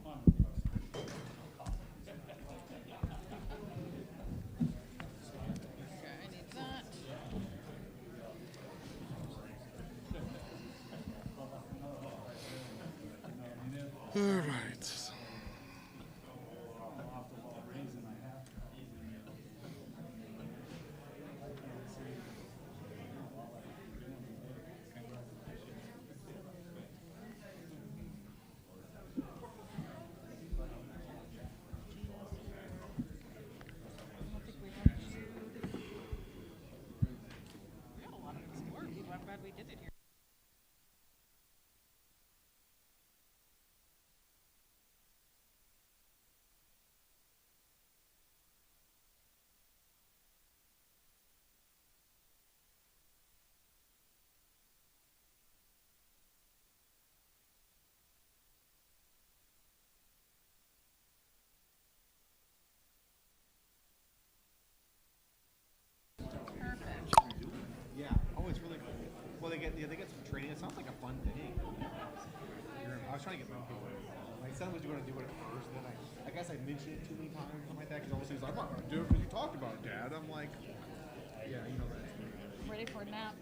I need that. All right. I don't think we have we had a lot of Explorer people. I'm glad we did it here. Perfect. Yeah. Oh, it's really cool. Well, they get some training. It sounds like a fun thing. I was trying to get my people. My son was going to do it at first, and then I guess I mentioned it too many times, something like that. Because obviously he's like, I'm not going to do it because you talked about it, Dad. I'm like, yeah, you know that. Ready for a nap.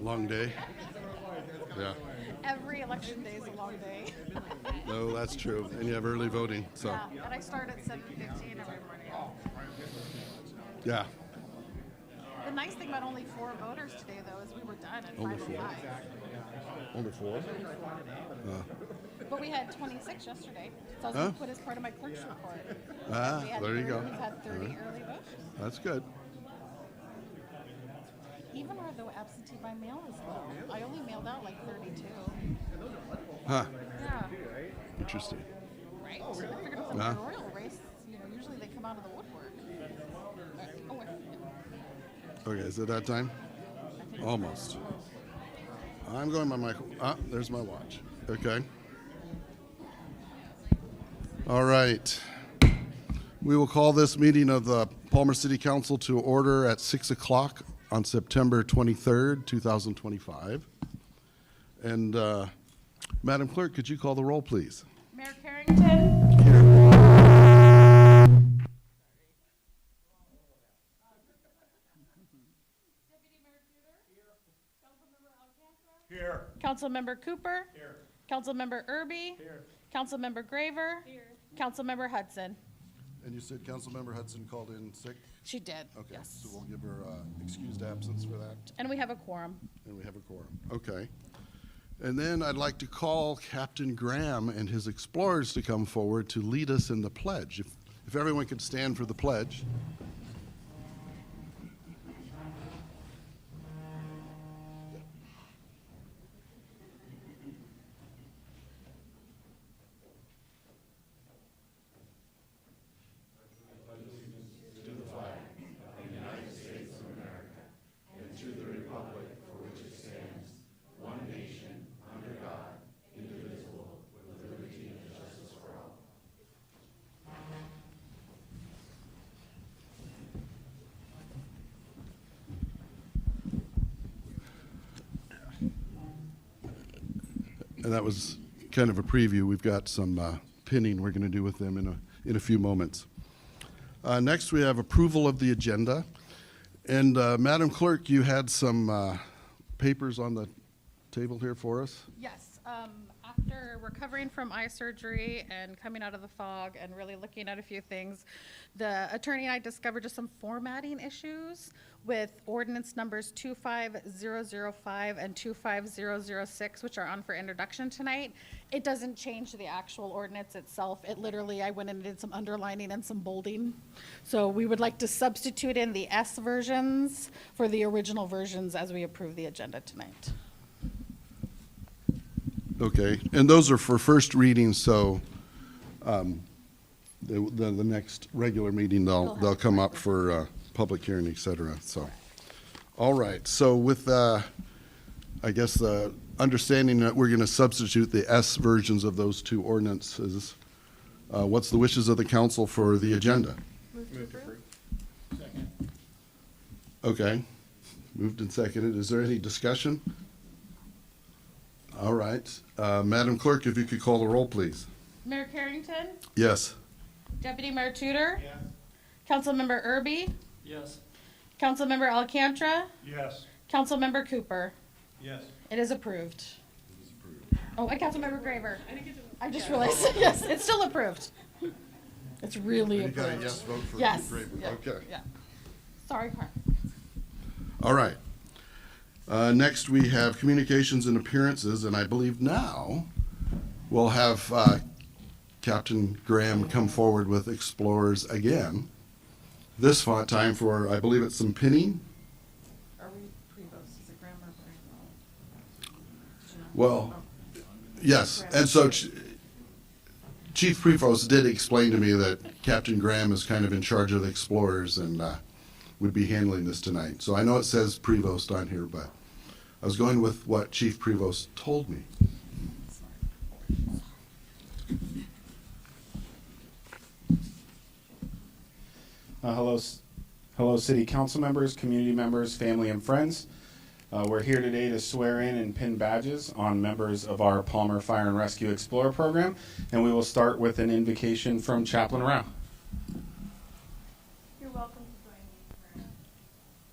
Long day. Yeah. Every election day is a long day. No, that's true. And you have early voting, so Yeah, and I start at 7:15 every morning. yeah. The nice thing about only 4 voters today, though, is we were done at Only 5:05. Only 4. But we had 26 yesterday, so I was Huh? going to put as part of my clerk's report. Ah, We had there you 30 go. We've had 30 early votes. That's good. Even our though absentee by mail is low. I only mailed out like 32. Huh. Yeah. Interesting. Right? I figured with the Uh-huh. mayoral race, usually they come out of the woodwork. Oh, wait. Okay, is it that time? Almost. I'm going by my. Ah, there's my watch. Okay. All right. We will call this meeting of the Palmer City Council to order at 6 o'clock on September 23rd, 2025. And Madam Clerk, could you call the roll, please? Mayor Carrington. Here. Councilmember Cooper. Here. Councilmember Irby. Here. Councilmember Graver. Here. Councilmember Hudson. And you said Councilmember Hudson called in sick? She did. Okay, Yes. so we'll give her excused absence for that. And we have a quorum. And we have a quorum. Okay. And then I'd like to call Captain Graham and his explorers to come forward to lead us in the pledge. If everyone could stand for the pledge. And that was kind of a preview. We've got some pinning we're going to do with them in a few moments. Next, we have approval of the agenda. And Madam Clerk, you had some papers on the table here for us. Yes. After recovering from eye surgery and coming out of the fog and really looking at a few things, the attorney and I discovered just some formatting issues with ordinance numbers 25005 and 25006, which are on for introduction tonight. It doesn't change the actual ordinance itself. It literally, I went and did some underlining and some bolding. So we would like to substitute in the S versions for the original versions as we approve the agenda tonight. Okay, and those are for first reading, so the next regular meeting, they'll come up for public hearing, et cetera, so. All right, so with, I guess, the understanding that we're going to substitute the S versions of those two ordinances, what's the wishes of the council for the agenda? Move to approve. Second. Okay, moved and seconded. Is there any discussion? All right. Madam Clerk, if you could call the roll, please. Mayor Carrington, Yes. Deputy Mayor Tudor, Yes. Councilmember Erby, Yes. Councilmember Alcantara, Yes. Councilmember Cooper. Yes. It is approved. Oh, and Councilmember Graver. I just realized, yes, it's still approved. It's really You got a approved. yes vote for Yes. Graver. Yeah, Okay. yeah. Sorry, Carl. All right. Next, we have communications and appearances, and I believe now we'll have Captain Graham come forward with Explorers again. This time for, I believe it's some pinning. Are we pre-votes? Is it grammar or? Well, yes, and so Chief Prevost did explain to me that Captain Graham is kind of in charge of the Explorers and would be handling this tonight. So I know it says Prevost on here, but I was going with what Chief Prevost told me. Hello, City Council members, community members, family, and friends. We're here today to swear in and pin badges on members of our Palmer Fire and Rescue Explorer program, and we will start with an invocation from Chaplain Rao. You're welcome to join me in prayer.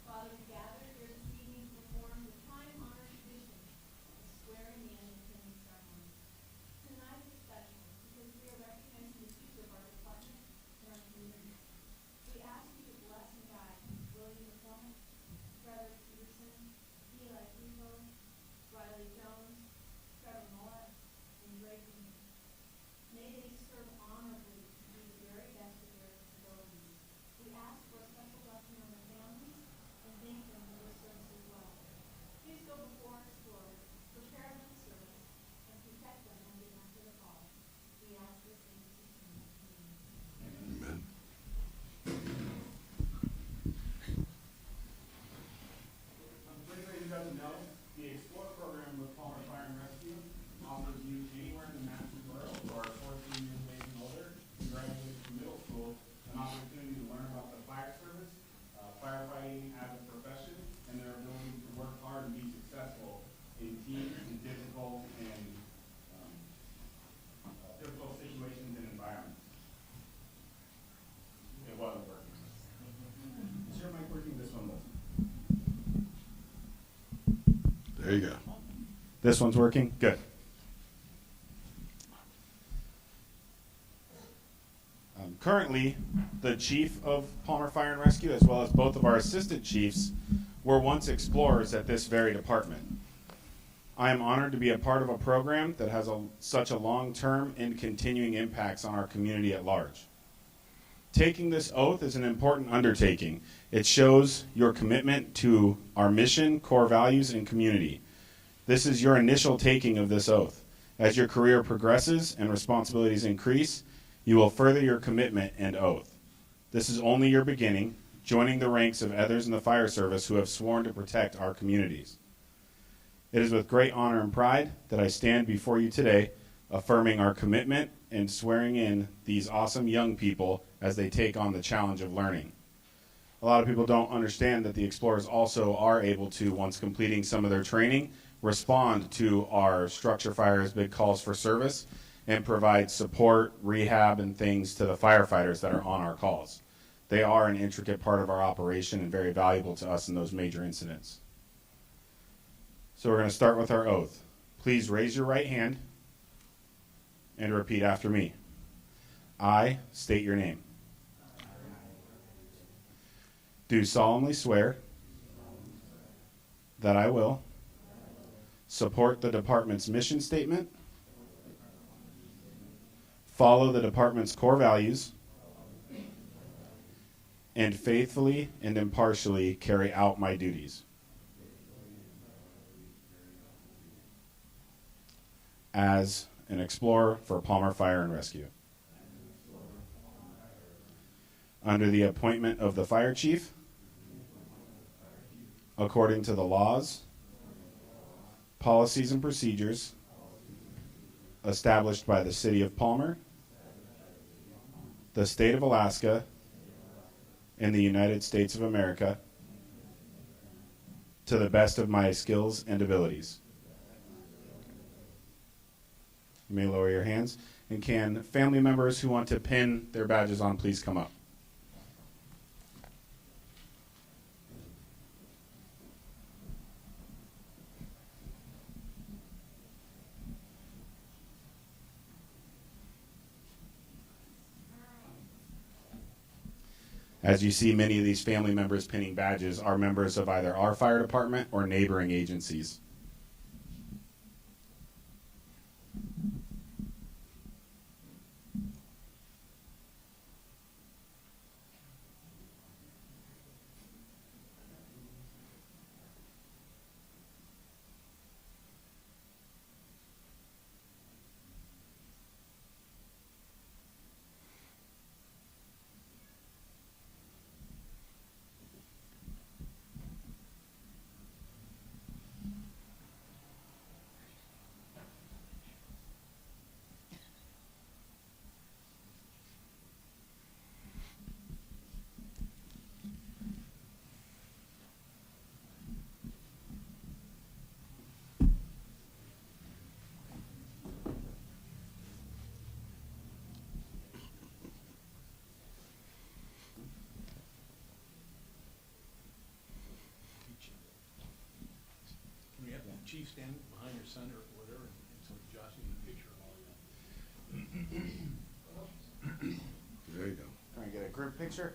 Father, we gather here this evening to perform the time-honored tradition of swearing in and pinning ceremony. Tonight is special because we are recognizing the future of our department and our community. We ask you to bless and guide William McCormick, Frederick Peterson, Eli Prevo, Riley Jones, Trevor Mullet, and Greg Green. May they serve honorably to do the very best of their abilities. We ask for a special blessing on their families and thank them for their service as well. Please go before our explorers, prepare them for service, and protect them as they answer the call. We ask this in Jesus' name. Amen. Amen. For anybody who doesn't know, the Explorer program with Palmer Fire and Rescue offers youth anywhere in the Madison Borough who are 14 years of age and older, who graduate from middle school, an opportunity to learn about the fire service, firefighting as a profession, and their ability to work hard and be successful in teams in difficult situations and environments. It wasn't working. Is your mic working? This one wasn't. There you go. This one's working? Good. Currently, the chief of Palmer Fire and Rescue, as well as both of our assistant chiefs, were once explorers at this very department. I am honored to be a part of a program that has such a long-term and continuing impacts on our community at large. Taking this oath is an important undertaking. It shows your commitment to our mission, core values, and community. This is your initial taking of this oath. As your career progresses and responsibilities increase, you will further your commitment and oath. This is only your beginning, joining the ranks of others in the fire service who have sworn to protect our communities. It is with great honor and pride that I stand before you today, affirming our commitment and swearing in these awesome young people as they take on the challenge of learning. A lot of people don't understand that the Explorers also are able to, once completing some of their training, respond to our structure fires, big calls for service, and provide support, rehab, and things to the firefighters that are on our calls. They are an intricate part of our operation and very valuable to us in those major incidents. So we're going to start with our oath. Please raise your right hand and repeat after me. I state your name. Do solemnly swear that I will support the department's mission statement, follow the department's core values, and faithfully and impartially carry out my duties as an explorer for Palmer Fire and Rescue. Under the appointment of the fire chief, according to the laws, policies, and procedures established by the City of Palmer, the State of Alaska, and the United States of America, to the best of my skills and abilities. You may lower your hands. And can family members who want to pin their badges on please come up? As you see, many of these family members pinning badges are members of either our fire department or neighboring agencies. Can we have the chief stand behind your son or whatever, and so Josh can get a picture of all of that? There you go. Can I get a group picture?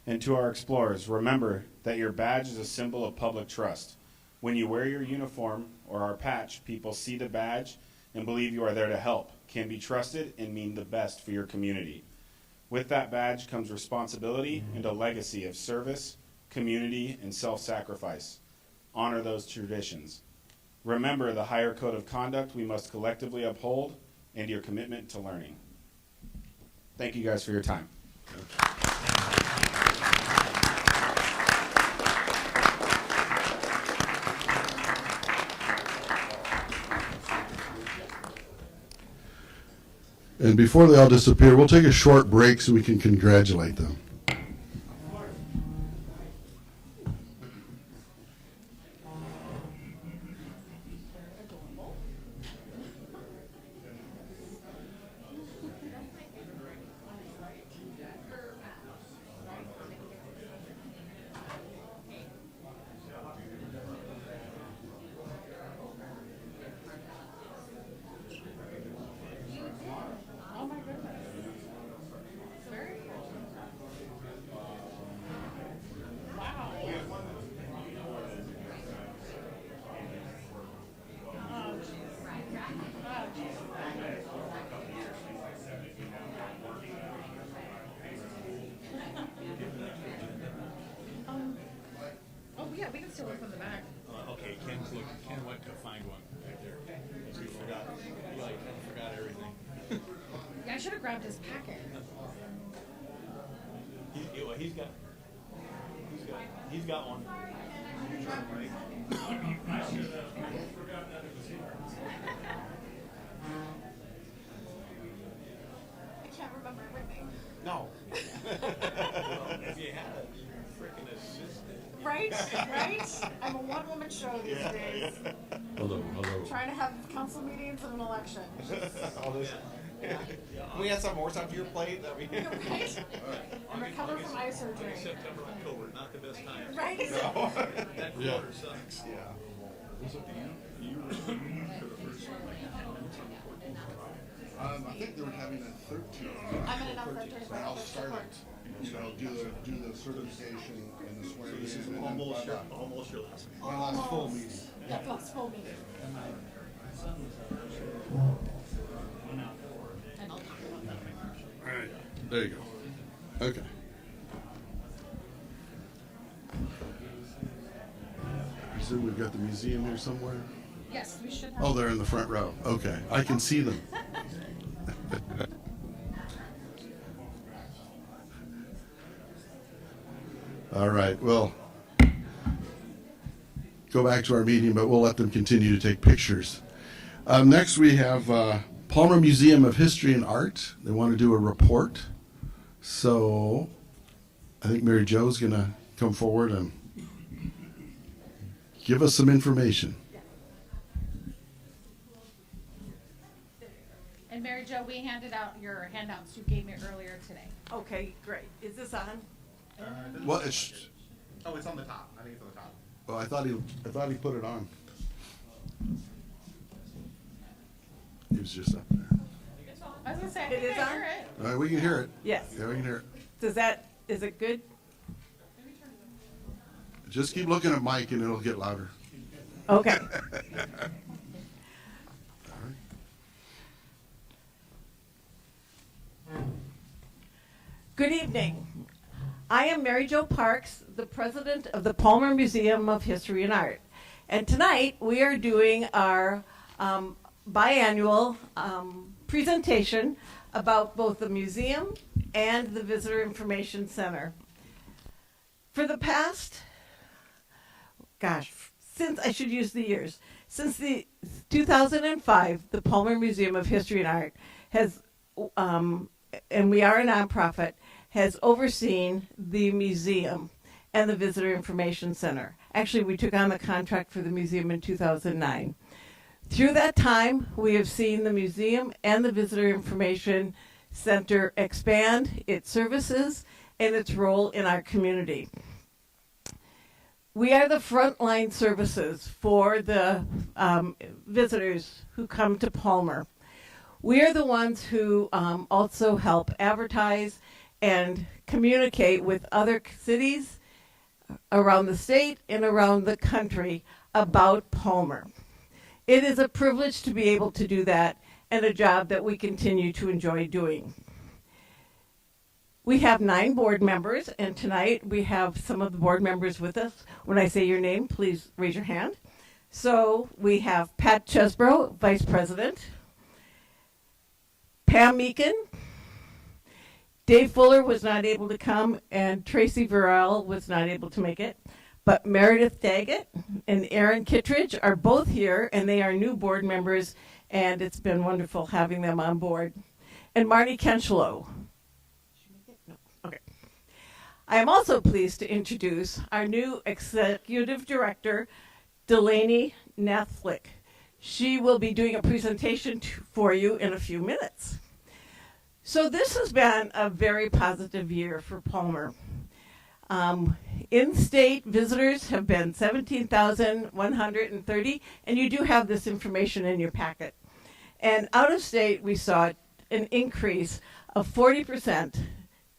And to our explorers, remember that your badge is a symbol of public trust. When you wear your uniform or our patch, people see the badge and believe you are there to help, can be trusted, and mean the best for your community. With that badge comes responsibility and a legacy of service, community, and self-sacrifice. Honor those traditions. Remember the higher code of conduct we must collectively uphold and your commitment to learning. Thank you guys for your time. And before they all disappear, we'll take a short break so we can congratulate them. Oh, yeah, we can still look from the back. Okay, Ken's looking, Ken went to find one right there. He forgot, he like forgot everything. Yeah, I should have grabbed his packet. Well, he's got one. I can't remember everything. No. If you had a freaking assistant. Right? Right? I'm a one-woman show these days. Hello. Trying to have council meetings and an election. All this. Yeah. We had some more stuff to your plate that we. Right? I'm recovering from eye surgery. September, October, not the best time. Right? That quarter sucks. Yeah. Was it you were for the first one? I think they were having a 13th. I'm gonna know 13th. But I'll start it, you know, do the certification and the swearing in. This is and then almost your bye-bye. last meeting. My last full meeting. Yeah, last full meeting. And I'll talk about that. All right, there you go. Okay. I presume we've got the museum here somewhere? Yes, we should have. Oh, they're in the front row. Okay, I can see them. All right, well, go back to our meeting, but we'll let them continue to take pictures. Next, we have Palmer Museum of History and Art. They want to do a report. So I think Mary Jo's going to come forward and give us some information. And Mary Jo, we handed out your handouts you gave me earlier today. Okay, great. Is this on? Well, it's, Oh, it's on the top. I think it's on the top. well, I thought he put it on. He was just up there. I was gonna say, I It think is I on? hear it. All right, we can hear it. Yes. Yeah, we can hear it. Is it good? Just keep looking at Mike and it'll get louder. Okay. Good evening. I am Mary Jo Parks, the president of the Palmer Museum of History and Art. And tonight we are doing our biannual presentation about both the museum and the Visitor Information Center. For the past, since I should use the years, since the 2005, the Palmer Museum of History and Art has, and we are a nonprofit, has overseen the museum and the Visitor Information Center. Actually, we took on the contract for the museum in 2009. Through that time, we have seen the museum and the Visitor Information Center expand its services and its role in our community. We are the frontline services for the visitors who come to Palmer. We are the ones who also help advertise and communicate with other cities around the state and around the country about Palmer. It is a privilege to be able to do that and a job that we continue to enjoy doing. We have 9 board members, and tonight we have some of the board members with us. When I say your name, please raise your hand. So we have Pat Chesbro, Vice President, Pam Meekin, Dave Fuller was not able to come, and Tracy Burrell was not able to make it. But Meredith Daggett and Aaron Kittredge are both here, and they are new board members, and it's been wonderful having them on board. And Marty Kenshlow. No. Okay. I am also pleased to introduce our new Executive Director, Delaney Nathlick. She will be doing a presentation for you in a few minutes. So this has been a very positive year for Palmer. In-state visitors have been 17,130, and you do have this information in your packet. And out-of-state, we saw an increase of 40%,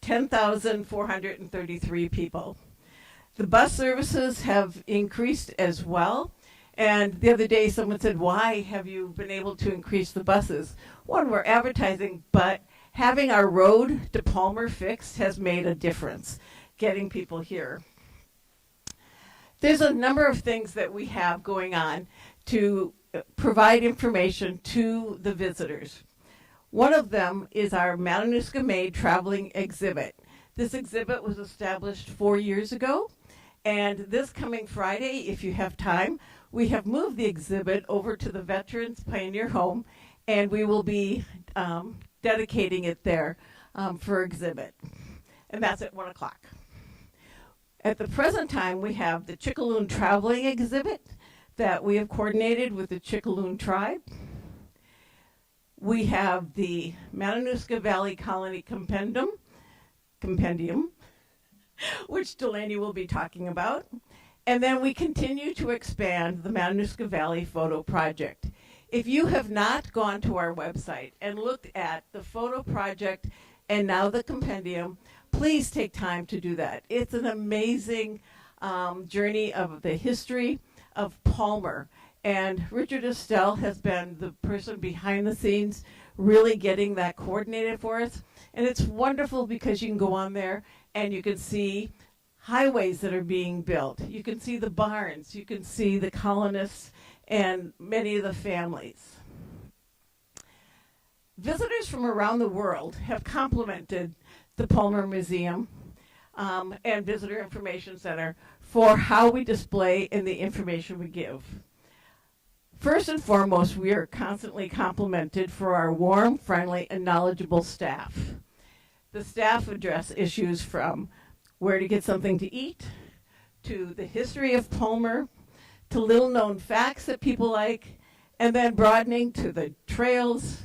10,433 people. The bus services have increased as well. And the other day, someone said, why have you been able to increase the buses? One, we're advertising, but having our road to Palmer fixed has made a difference, getting people here. There's a number of things that we have going on to provide information to the visitors. One of them is our Matanuska Made traveling exhibit. This exhibit was established 4 years ago, and this coming Friday, if you have time, we have moved the exhibit over to the Veterans Pioneer Home, and we will be dedicating it there for exhibit. And that's at 1 o'clock. At the present time, we have the Chickaloon Traveling exhibit that we have coordinated with the Chickaloon tribe. We have the Matanuska Valley Colony Compendium, which Delaney will be talking about. And then we continue to expand the Matanuska Valley Photo Project. If you have not gone to our website and looked at the photo project and now the compendium, please take time to do that. It's an amazing journey of the history of Palmer. And Richard Estelle has been the person behind the scenes really getting that coordinated for us. And it's wonderful because you can go on there and you can see highways that are being built. You can see the barns. You can see the colonists and many of the families. Visitors from around the world have complimented the Palmer Museum and Visitor Information Center for how we display and the information we give. First and foremost, we are constantly complimented for our warm, friendly, and knowledgeable staff. The staff address issues from where to get something to eat, to the history of Palmer, to little-known facts that people like, and then broadening to the trails,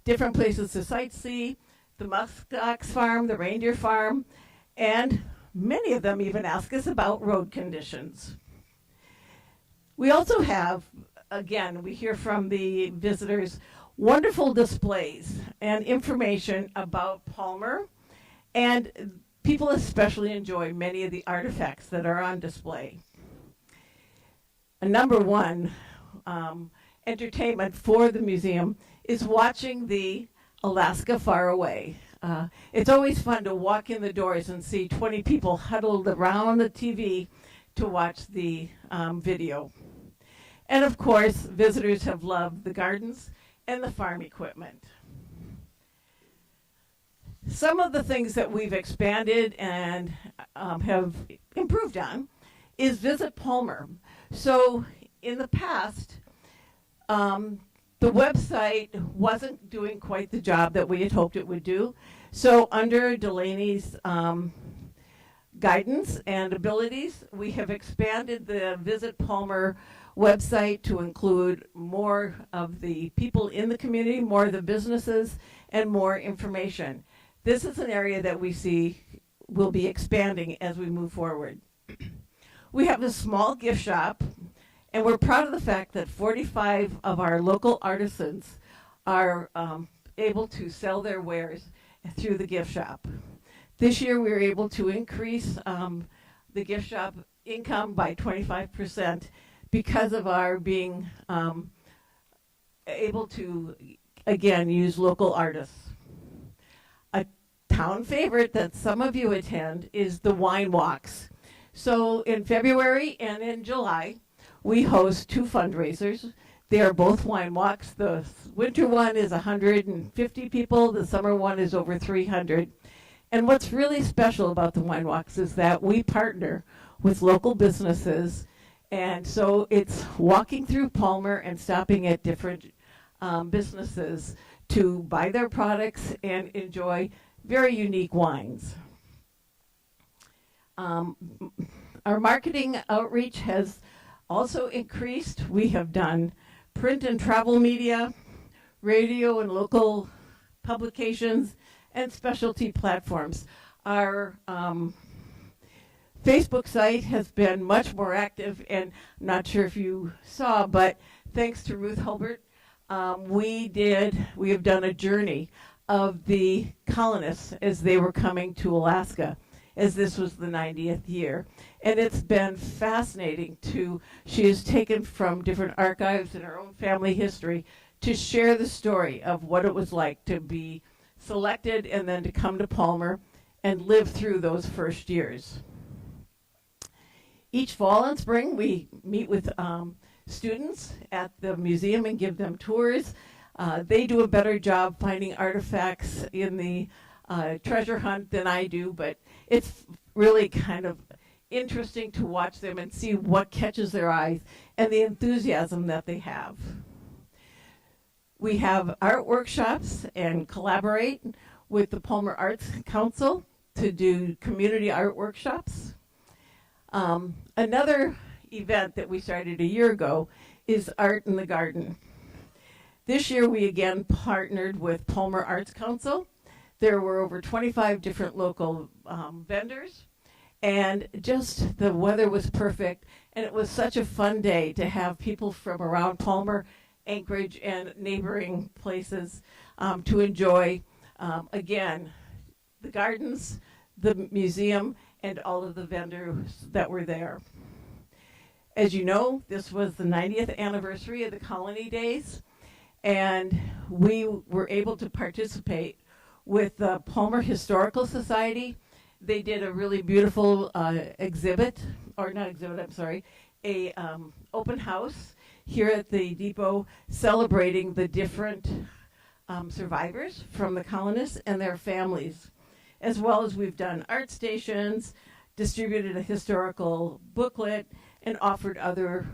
different places to sightsee, the muskox farm, the reindeer farm, and many of them even ask us about road conditions. We also have, again, we hear from the visitors, wonderful displays and information about Palmer, and people especially enjoy many of the artifacts that are on display. Number one, entertainment for the museum is watching the Alaska Far Away. It's always fun to walk in the doors and see 20 people huddled around the TV to watch the video. And of course, visitors have loved the gardens and the farm equipment. Some of the things that we've expanded and have improved on is Visit Palmer. So in the past, the website wasn't doing quite the job that we had hoped it would do. So under Delaney's guidance and abilities, we have expanded the Visit Palmer website to include more of the people in the community, more of the businesses, and more information. This is an area that we see will be expanding as we move forward. We have a small gift shop, and we're proud of the fact that 45 of our local artisans are able to sell their wares through the gift shop. This year we were able to increase the gift shop income by 25% because of our being able to, again, use local artists. A town favorite that some of you attend is the wine walks. So in February and in July, we host two fundraisers. They are both wine walks. The winter one is 150 people. The summer one is over 300. And what's really special about the wine walks is that we partner with local businesses. And so it's walking through Palmer and stopping at different businesses to buy their products and enjoy very unique wines. Our marketing outreach has also increased. We have done print and travel media, radio and local publications, and specialty platforms. Our Facebook site has been much more active, and I'm not sure if you saw, but thanks to Ruth Hulbert, we have done a journey of the colonists as they were coming to Alaska, as this was the 90th year. And it's been fascinating she has taken from different archives in her own family history to share the story of what it was like to be selected and then to come to Palmer and live through those first years. Each fall and spring, we meet with students at the museum and give them tours. They do a better job finding artifacts in the treasure hunt than I do, but it's really kind of interesting to watch them and see what catches their eyes and the enthusiasm that they have. We have art workshops and collaborate with the Palmer Arts Council to do community art workshops. Another event that we started a year ago is Art in the Garden. This year we again partnered with Palmer Arts Council. There were over 25 different local vendors, and just the weather was perfect, and it was such a fun day to have people from around Palmer, Anchorage, and neighboring places to enjoy, again, the gardens, the museum, and all of the vendors that were there. As you know, this was the 90th anniversary of the Colony Days, and we were able to participate with the Palmer Historical Society. They did a really beautiful open house here at the depot celebrating the different survivors from the colonists and their families. as well as we've done art stations, distributed a historical booklet, and offered other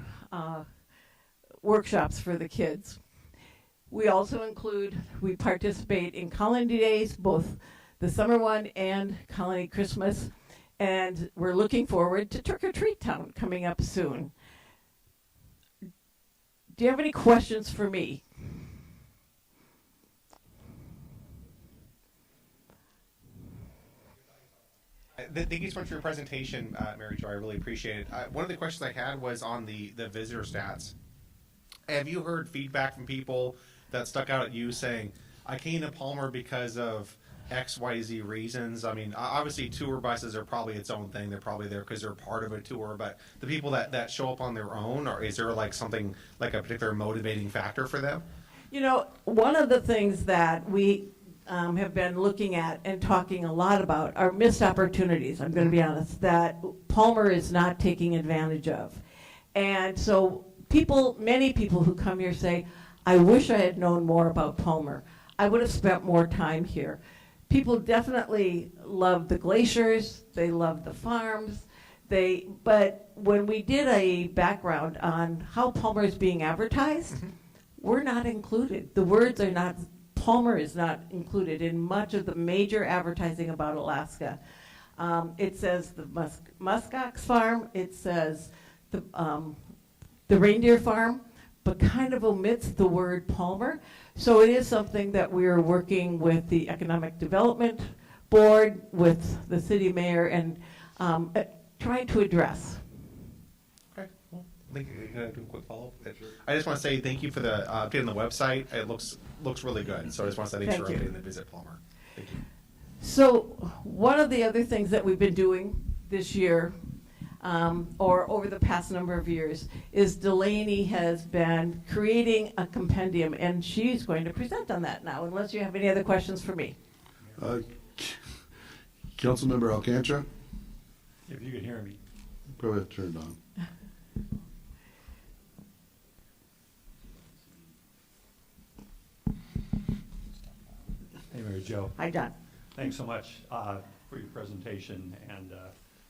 workshops for the kids. We also we participate in Colony Days, both the summer one and Colony Christmas, and we're looking forward to Trick or Treat Town coming up soon. Do you have any questions for me? Thank you so much for your presentation, Mary Jo. I really appreciate it. One of the questions I had was on the visitor stats. Have you heard feedback from people that stuck out at you saying, I came to Palmer because of XYZ reasons? I mean, obviously tour buses are probably its own thing. They're probably there because they're part of a tour. But the people that show up on their own, or is there like something, like a particular motivating factor for them? You know, one of the things that we have been looking at and talking a lot about are missed opportunities, I'm going to be honest, that Palmer is not taking advantage of. And so many people who come here say, I wish I had known more about Palmer. I would have spent more time here. People definitely love the glaciers, they love the farms, but when we did a background on how Palmer is being advertised, we're not included. The words are not, Palmer is not included in much of the major advertising about Alaska. It says the muskox farm, it says the reindeer farm, but kind of omits the word Palmer. So it is something that we're working with the Economic Development Board, with the city mayor, and trying to address. Okay, well, I think you're going to do a quick follow-up. I just want to say thank you for the update on the website. It looks really good. So I just want to say thanks for updating the Visit Palmer. Thank you. So one of the other things that we've been doing this year, or over the past number of years, is Delaney has been creating a compendium, and she's going to present on that now, unless you have any other questions for me. Councilmember Alcantara? If you can hear me. Probably have turned on. Hey, Mary Jo. Hi, John. Thanks so much for your presentation and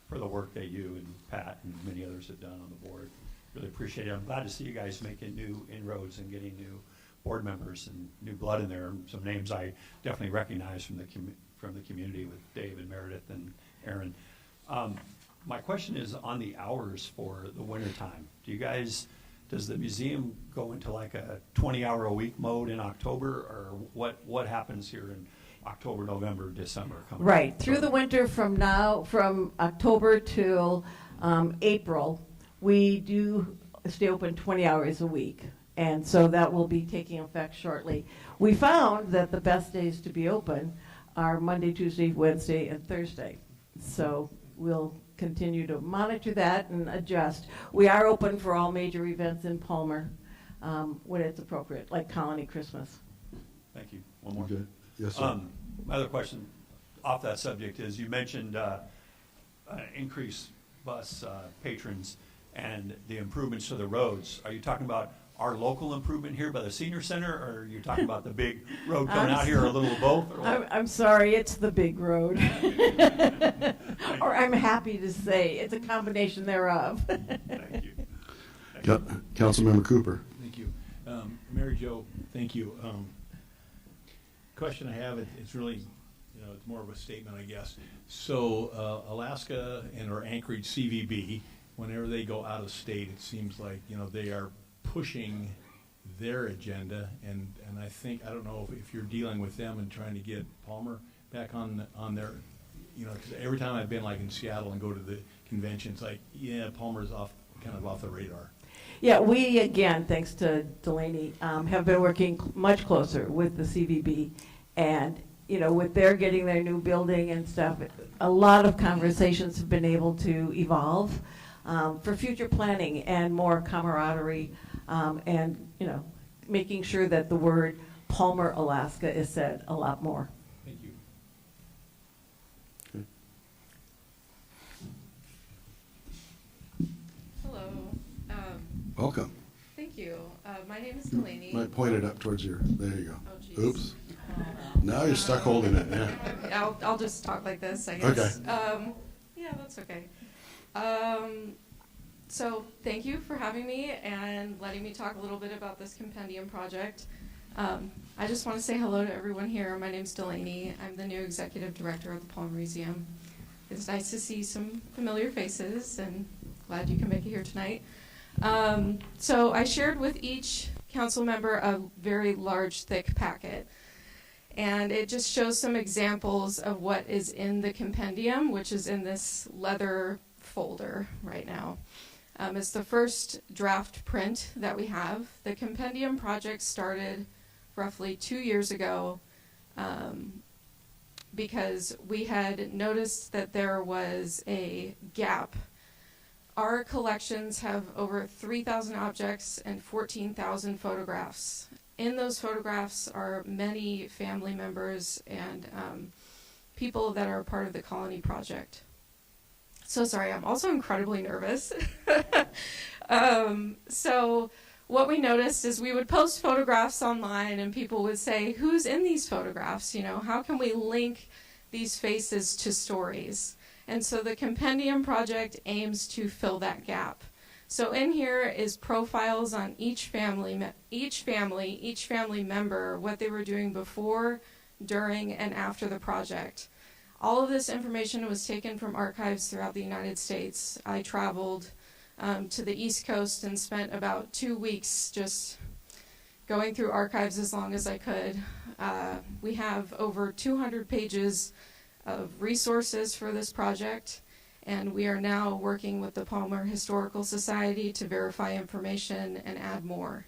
for the work that you and Pat and many others have done on the board. Really appreciate it. I'm glad to see you guys making new inroads and getting new board members and new blood in there. Some names I definitely recognize from the community with Dave and Meredith and Aaron. My question is on the hours for the winter time. Does the museum go into like a 20-hour-a-week mode in October, or what happens here in October, November, December? Right, through the winter from October till April, we do stay open 20 hours a week. And so that will be taking effect shortly. We found that the best days to be open are Monday, Tuesday, Wednesday, and Thursday. So we'll continue to monitor that and adjust. We are open for all major events in Palmer when it's appropriate, like Colony Christmas. Thank you. One more. Okay. Yes, sir. My other question off that subject is, you mentioned increased bus patrons and the improvements to the roads. Are you talking about our local improvement here by the senior center, or are you talking about the big road coming out here, or a little of both? Or what? I'm sorry, it's the big road. Or I'm happy to say, it's a combination thereof. Thank you. Councilmember Cooper. Thank you. Mary Jo, thank you. Question I have, it's really, it's more of a statement, I guess. So Alaska or Anchorage CVB, whenever they go out of state, it seems like, they are pushing their agenda, and I don't know if you're dealing with them and trying to get Palmer back on their, because every time I've been like in Seattle and go to the conventions, like, Palmer's kind of off the radar. Yeah, we, again, thanks to Delaney, have been working much closer with the CVB, and, with their getting their new building and stuff, a lot of conversations have been able to evolve for future planning and more camaraderie, and, making sure that the word Palmer, Alaska is said a lot more. Thank you. Okay. Hello. Welcome. Thank you. My name is Delaney. Might point it up towards there you go. Oh, geez. Oops. Now you're stuck holding it, yeah. I'll just talk like this, I guess. Okay. Yeah, that's okay. So thank you for having me and letting me talk a little bit about this compendium project. I just want to say hello to everyone here. My name's Delaney. I'm the new executive director of the Palmer Museum. It's nice to see some familiar faces, and glad you can make it here tonight. So I shared with each council member a very large, thick packet. And it just shows some examples of what is in the compendium, which is in this leather folder right now. It's the first draft print that we have. The compendium project started roughly 2 years ago because we had noticed that there was a gap. Our collections have over 3,000 objects and 14,000 photographs. In those photographs are many family members and people that are part of the Colony Project. So sorry, I'm also incredibly nervous. So what we noticed is we would post photographs online and people would say, who's in these photographs? You know, how can we link these faces to stories? And so the Compendium Project aims to fill that gap. So in here is profiles on each family member, what they were doing before, during, and after the project. All of this information was taken from archives throughout the United States. I traveled to the East Coast and spent about 2 weeks just going through archives as long as I could. We have over 200 pages of resources for this project. And we are now working with the Palmer Historical Society to verify information and add more.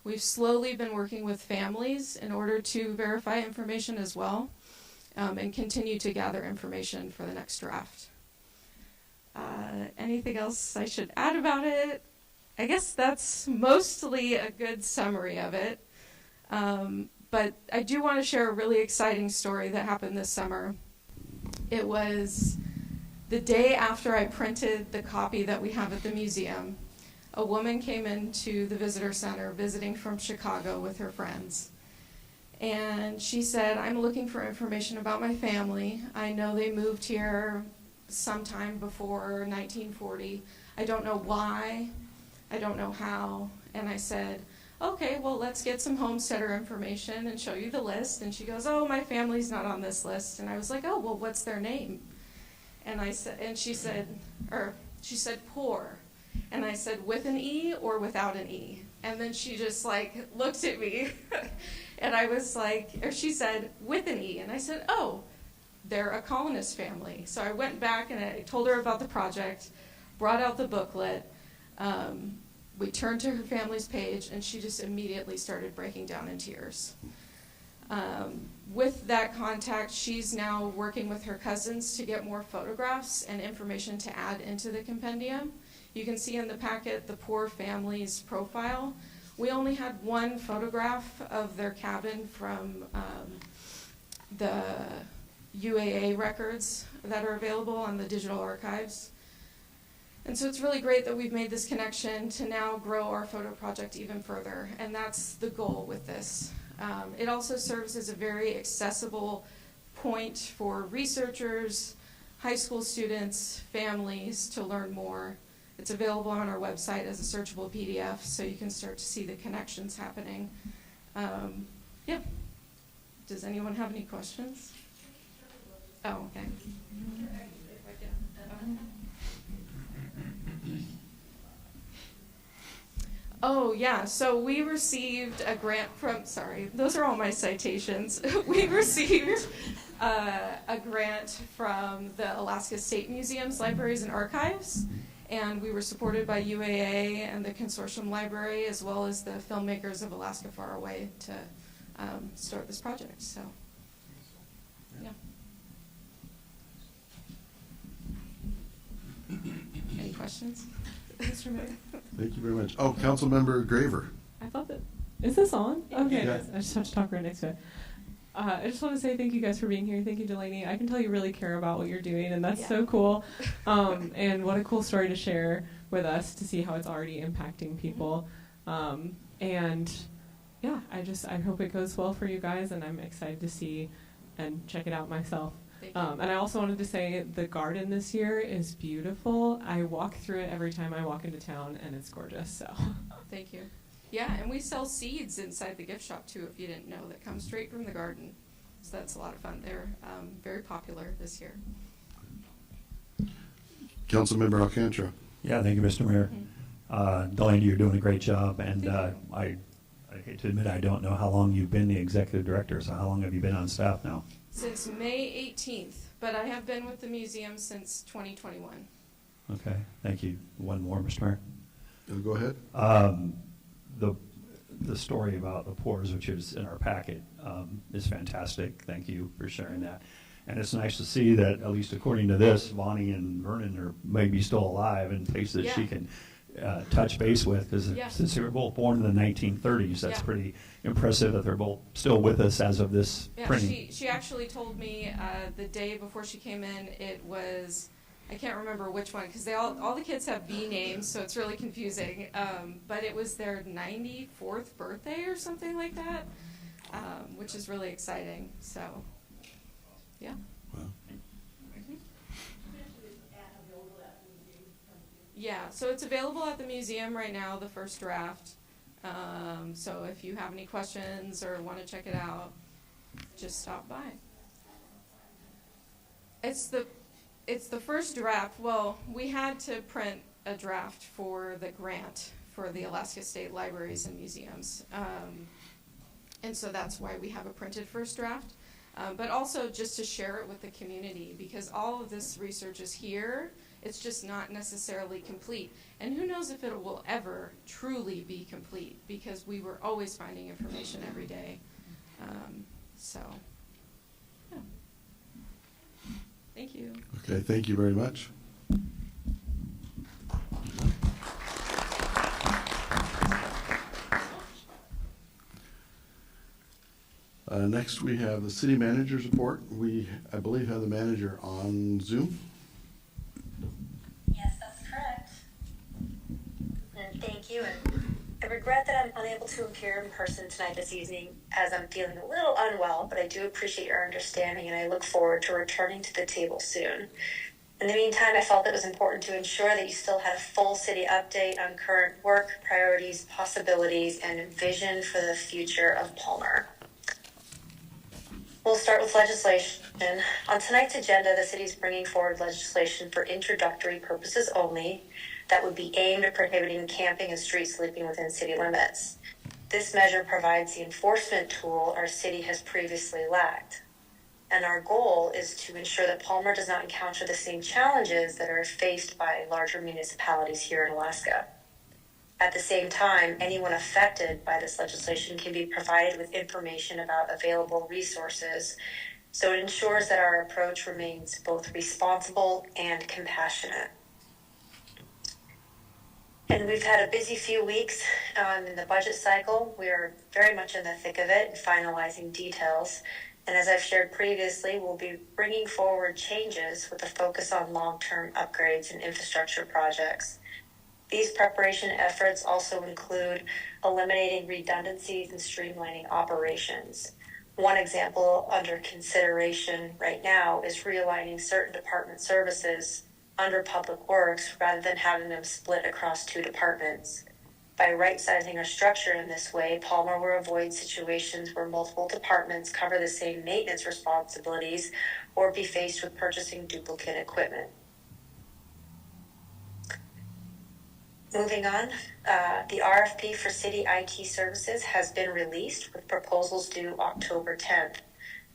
We've slowly been working with families in order to verify information as well, and continue to gather information for the next draft. Anything else I should add about it? I guess that's mostly a good summary of it. But I do want to share a really exciting story that happened this summer. It was the day after I printed the copy that we have at the museum. A woman came into the visitor center visiting from Chicago with her friends. And she said, I'm looking for information about my family. I know they moved here sometime before 1940. I don't know why. I don't know how. And I said, okay, well, let's get some homesteader information and show you the list. And she goes, oh, my family's not on this list. And I was like, oh, well, what's their name? And I said, and she said poor. And I said, with an E or without an E? And then she just like looked at me and I was like, or she said, with an E. And I said, oh, they're a colonist family. So I went back and I told her about the project, brought out the booklet. We turned to her family's page and she just immediately started breaking down in tears. With that contact, she's now working with her cousins to get more photographs and information to add into the compendium. You can see in the packet the poor family's profile. We only had one photograph of their cabin from the UAA records that are available on the digital archives. And so it's really great that we've made this connection to now grow our photo project even further, and that's the goal with this. It also serves as a very accessible point for researchers, high school students, families to learn more. It's available on our website as a searchable PDF, so you can start to see the connections happening. Yeah. Does anyone have any questions? Oh, okay. Oh, yeah, so we received a grant from, sorry, those are all my citations. We received a grant from the Alaska State Museum's Libraries and Archives, and we were supported by UAA and the Consortium Library, as well as the filmmakers of Alaska Far Away to start this project, so, yeah. Any questions? Mr. Mayor. Thank you very much. Oh, Councilmember Graver. I thought that, is this on? Okay, Yeah. I just have to talk right next to it. I just want to say thank you guys for being here. Thank you, Delaney. I can tell you really care about what you're doing, and that's so cool. And what a cool story to share with us to see how it's already impacting people. And yeah, I hope it goes well for you guys, and I'm excited to see and check it out myself. Thank you. And I also wanted to say the garden this year is beautiful. I walk through it every time I walk into town, and it's gorgeous. So Thank you. Yeah, and we sell seeds inside the gift shop too, if you didn't know, that come straight from the garden. So that's a lot of fun. They're very popular this year. Councilmember Alcantara. Yeah, thank you, Mr. Mayor. Delaney, you're doing a great job, and Thank I hate to admit I don't know how long you've been the executive director, so how long have you been on staff now? Since May 18th, but I have been with the museum since 2021. Okay, thank you. One more, Mr. Mayor. Go ahead. The story about the Poors, which is in our packet, is fantastic. Thank you for sharing that. And it's nice to see that, at least according to this, Vonnie and Vernon are maybe still alive in places she Yeah. can touch base with, because Yeah. since they were both born in the 1930s, that's Yeah. pretty impressive that they're both still with us as of this Yeah, printing. she actually told me the day before she came in, it was, I can't remember which one, because all the kids have B names, so it's really confusing. But it was their 94th birthday or something like that, which is really exciting. So, yeah. Wow. Yeah, so it's available at the museum right now, the first draft. So if you have any questions or want to check it out, just stop by. It's the first draft. Well, we had to print a draft for the grant for the Alaska State Libraries and Museums. And so that's why we have a printed first draft. But also just to share it with the community, because all of this research is here. It's just not necessarily complete. And who knows if it will ever truly be complete, because we were always finding information every day. So, yeah. Thank you. Okay, thank you very much. Next, we have the city manager's report. We, I believe, have the manager on Zoom. Yes, that's correct. And thank you. And I regret that I'm unable to appear in person tonight this evening, as I'm feeling a little unwell, but I do appreciate your understanding, and I look forward to returning to the table soon. In the meantime, I felt it was important to ensure that you still had a full city update on current work, priorities, possibilities, and vision for the future of Palmer. We'll start with legislation. On tonight's agenda, the city is bringing forward legislation for introductory purposes only that would be aimed at prohibiting camping and street sleeping within city limits. This measure provides the enforcement tool our city has previously lacked. And our goal is to ensure that Palmer does not encounter the same challenges that are faced by larger municipalities here in Alaska. At the same time, anyone affected by this legislation can be provided with information about available resources, so it ensures that our approach remains both responsible and compassionate. And we've had a busy few weeks in the budget cycle. We are very much in the thick of it and finalizing details. And as I've shared previously, we'll be bringing forward changes with a focus on long-term upgrades and infrastructure projects. These preparation efforts also include eliminating redundancies and streamlining operations. One example under consideration right now is realigning certain department services under Public Works rather than having them split across two departments. By right-sizing our structure in this way, Palmer will avoid situations where multiple departments cover the same maintenance responsibilities or be faced with purchasing duplicate equipment. Moving on, the RFP for city IT services has been released with proposals due October 10th.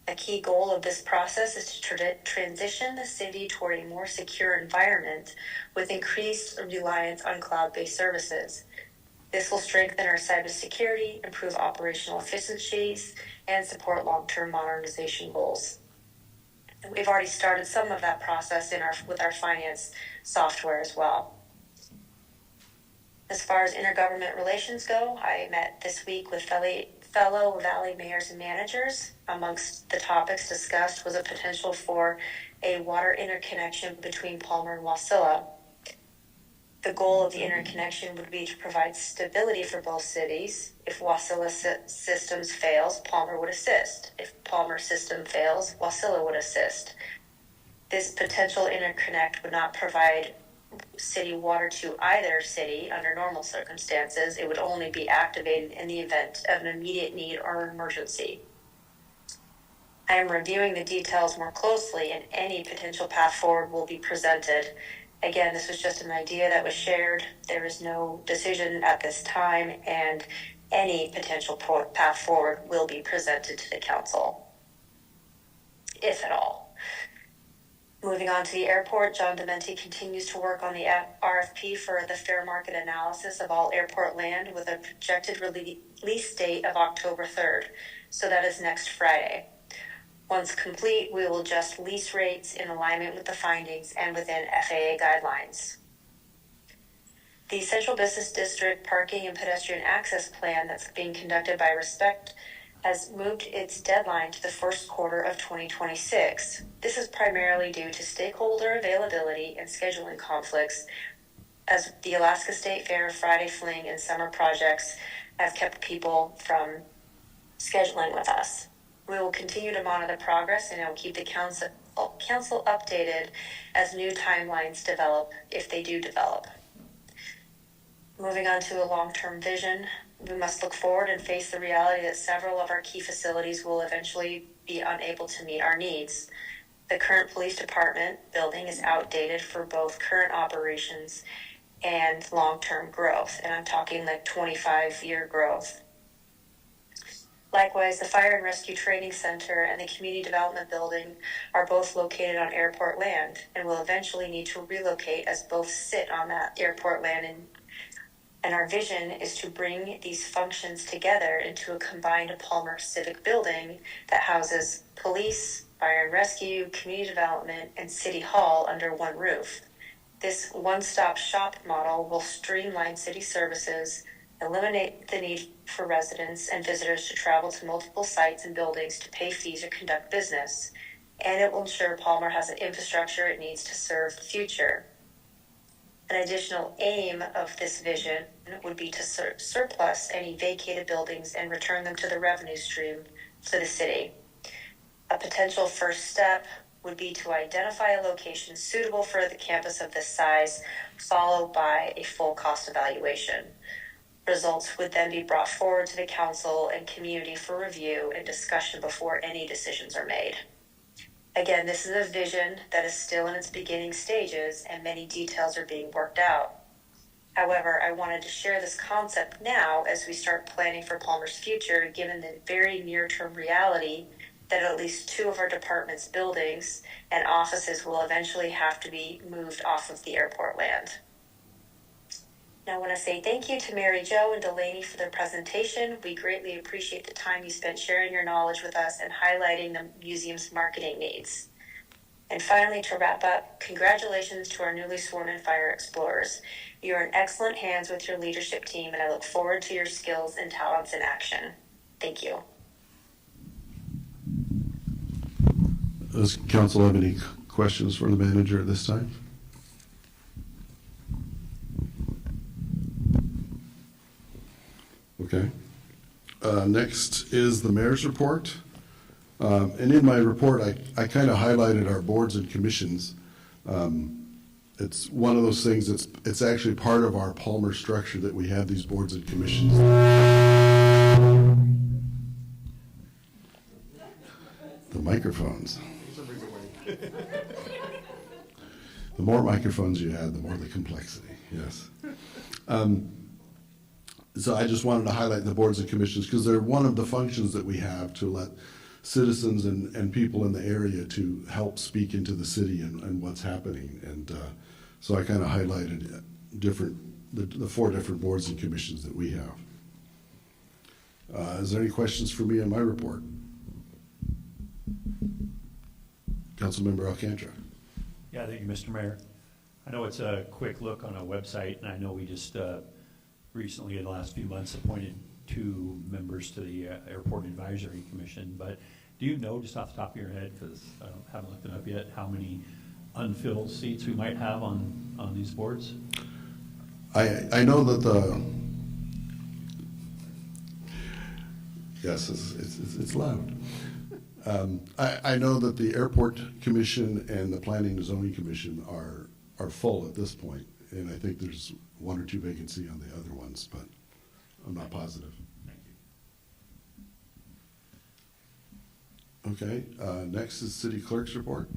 A key goal of this process is to transition the city toward a more secure environment with increased reliance on cloud-based services. This will strengthen our cybersecurity, improve operational efficiencies, and support long-term modernization goals. And we've already started some of that process with our finance software as well. As far as intergovernment relations go, I met this week with fellow Valley mayors and managers. Amongst the topics discussed was a potential for a water interconnection between Palmer and Wasilla. The goal of the interconnection would be to provide stability for both cities. If Wasilla Systems fails, Palmer would assist. If Palmer System fails, Wasilla would assist. This potential interconnect would not provide city water to either city under normal circumstances. It would only be activated in the event of an immediate need or emergency. I am reviewing the details more closely, and any potential path forward will be presented. Again, this was just an idea that was shared. There is no decision at this time, and any potential path forward will be presented to the council, if at all. Moving on to the airport, John Dementi continues to work on the RFP for the fair market analysis of all airport land with a projected release date of October 3rd. So that is next Friday. Once complete, we will adjust lease rates in alignment with the findings and within FAA guidelines. The Central Business District Parking and Pedestrian Access Plan that's being conducted by Respect has moved its deadline to the first quarter of 2026. This is primarily due to stakeholder availability and scheduling conflicts, as the Alaska State Fair, Friday Fling, and summer projects have kept people from scheduling with us. We will continue to monitor progress, and I will keep the council updated as new timelines develop, if they do develop. Moving on to a long-term vision, we must look forward and face the reality that several of our key facilities will eventually be unable to meet our needs. The current police department building is outdated for both current operations and long-term growth, and I'm talking like 25-year growth. Likewise, the Fire and Rescue Training Center and the Community Development Building are both located on airport land and will eventually need to relocate, as both sit on that airport land. And our vision is to bring these functions together into a combined Palmer Civic Building that houses police, fire and rescue, community development, and city hall under one roof. This one-stop shop model will streamline city services, eliminate the need for residents and visitors to travel to multiple sites and buildings to pay fees or conduct business, and it will ensure Palmer has the infrastructure it needs to serve the future. An additional aim of this vision would be to surplus any vacated buildings and return them to the revenue stream to the city. A potential first step would be to identify a location suitable for the campus of this size, followed by a full cost evaluation. Results would then be brought forward to the council and community for review and discussion before any decisions are made. Again, this is a vision that is still in its beginning stages and many details are being worked out. However, I wanted to share this concept now as we start planning for Palmer's future, given the very near-term reality that at least two of our department's buildings and offices will eventually have to be moved off of the airport land. Now, I want to say thank you to Mary Jo and Delaney for their presentation. We greatly appreciate the time you spent sharing your knowledge with us and highlighting the museum's marketing needs. And finally, to wrap up, congratulations to our newly sworn-in fire explorers. You are in excellent hands with your leadership team, and I look forward to your skills and talents in action. Thank you. Does council have any questions for the manager at this time? Okay. Next is the mayor's report. And in my report, I kind of highlighted our boards and commissions. It's one of those things it's actually part of our Palmer structure that we have these boards and commissions. The microphones. The more microphones you have, the more the complexity, yes. So I just wanted to highlight the boards and commissions because they're one of the functions that we have to let citizens and people in the area to help speak into the city and what's happening. And so I kind of highlighted the 4 different boards and commissions that we have. Is there any questions for me on my report? Councilmember Alcantara. Yeah, thank you, Mr. Mayor. I know it's a quick look on a website, and I know we just recently, in the last few months, appointed 2 members to the Airport Advisory Commission. But do you know, just off the top of your head, because I haven't looked it up yet, how many unfilled seats we might have on these boards? I know that yes, it's loud. I know that the Airport Commission and the Planning and Zoning Commission are full at this point, and I think there's one or two vacancy on the other ones, but I'm not positive. Okay, next is City Clerk's report.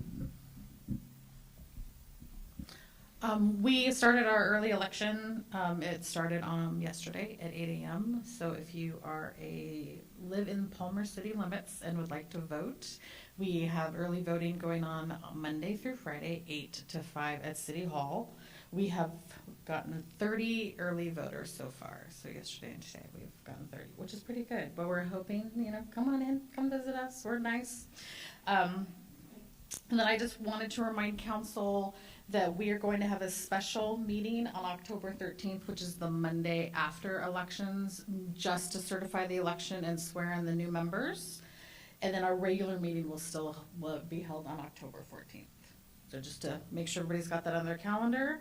We started our early election. It started yesterday at 8 a.m. So if you live in Palmer city limits and would like to vote, we have early voting going on Monday through Friday, 8 to 5 at City Hall. We have gotten 30 early voters so far. So yesterday and today we've gotten 30, which is pretty good. But we're hoping, come on in, come visit us. We're nice. And then I just wanted to remind council that we are going to have a special meeting on October 13th, which is the Monday after elections, just to certify the election and swear in the new members. And then our regular meeting will be held on October 14th. So just to make sure everybody's got that on their calendar.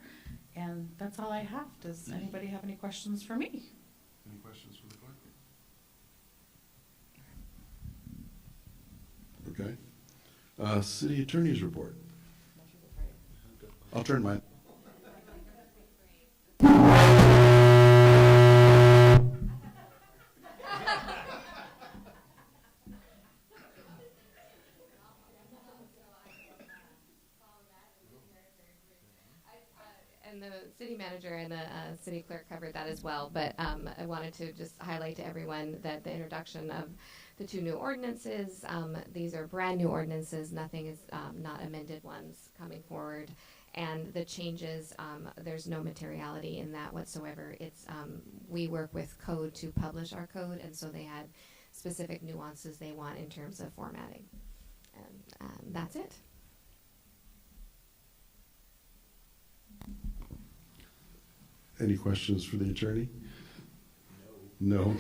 And that's all I have. Does anybody have any questions for me? Any questions for the clerk? Okay. City Attorney's report. I'll turn mine. And the city manager and the city clerk covered that as well, but I wanted to just highlight to everyone that the introduction of the two new ordinances, these are brand new ordinances, nothing is not amended ones coming forward. And the changes, there's no materiality in that whatsoever. It's we work with code to publish our code, and so they had specific nuances they want in terms of formatting. And that's it. Any questions for the attorney? No.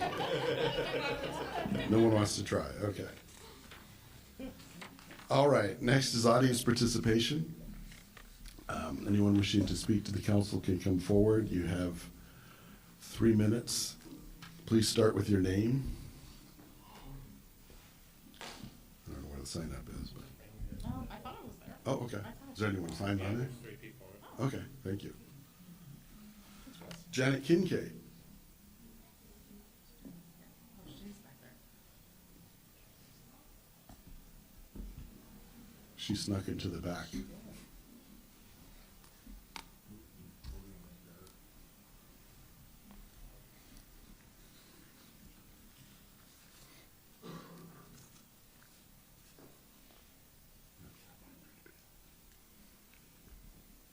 No one wants to try. Okay. All right. Next is audience participation. Anyone wishing to speak to the council can come forward. You have 3 minutes. Please start with your name. I don't know where the sign up is, but. Oh, I thought it was there. Oh, okay. Is there anyone signed on there? Okay, thank you. Janet Kincaid. She snuck into the back.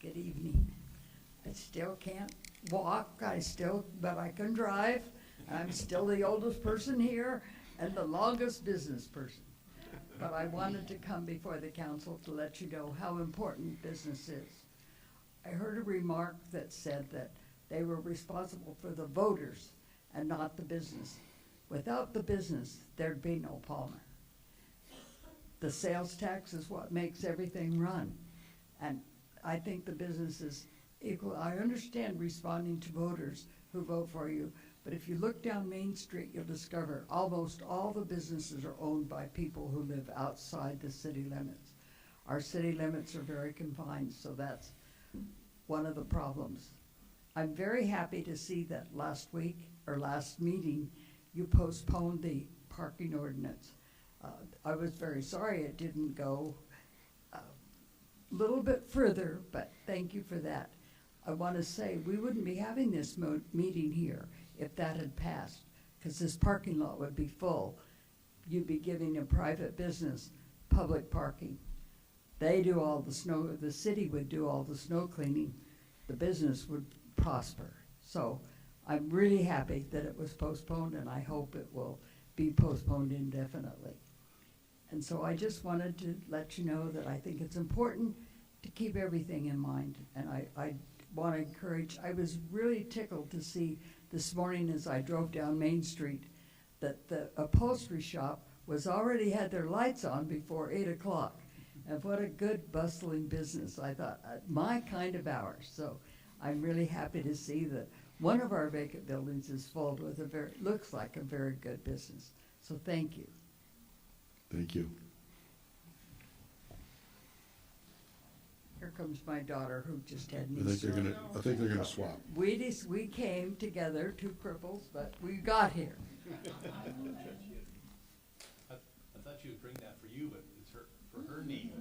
Good evening. I still can't walk, but I can drive. I'm still the oldest person here and the longest business person. But I wanted to come before the council to let you know how important business is. I heard a remark that said that they were responsible for the voters and not the business. Without the business, there'd be no Palmer. The sales tax is what makes everything run. And I think the business is equal. I understand responding to voters who vote for you, but if you look down Main Street, you'll discover almost all the businesses are owned by people who live outside the city limits. Our city limits are very confined, so that's one of the problems. I'm very happy to see that last meeting, you postponed the parking ordinance. I was very sorry it didn't go a little bit further, but thank you for that. I want to say we wouldn't be having this meeting here if that had passed, because this parking lot would be full. You'd be giving a private business public parking. They do all the snow, the city would do all the snow cleaning, the business would prosper. So I'm really happy that it was postponed, and I hope it will be postponed indefinitely. And so I just wanted to let you know that I think it's important to keep everything in mind. And I want to encourage, I was really tickled to see this morning as I drove down Main Street that the upholstery shop already had their lights on before 8 o'clock. And what a good bustling business. I thought, my kind of hours. So I'm really happy to see that one of our vacant buildings is full with looks like a very good business. So thank you. Thank you. Here comes my daughter who just had I knee think surgery. they're gonna swap. We came together, two cripples, but we got here. I thought you would bring that for you, but it's for her knee.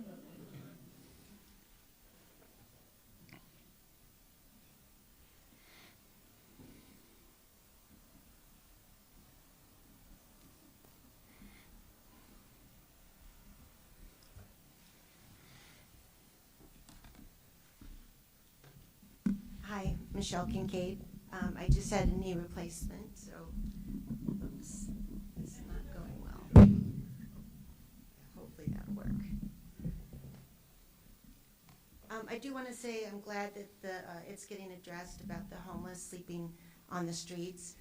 Hi, Michelle Kincaid. I just had a knee replacement, so oops, this is not going well. Hopefully that'll work. I do want to say I'm glad that it's getting addressed about the homeless sleeping on the streets.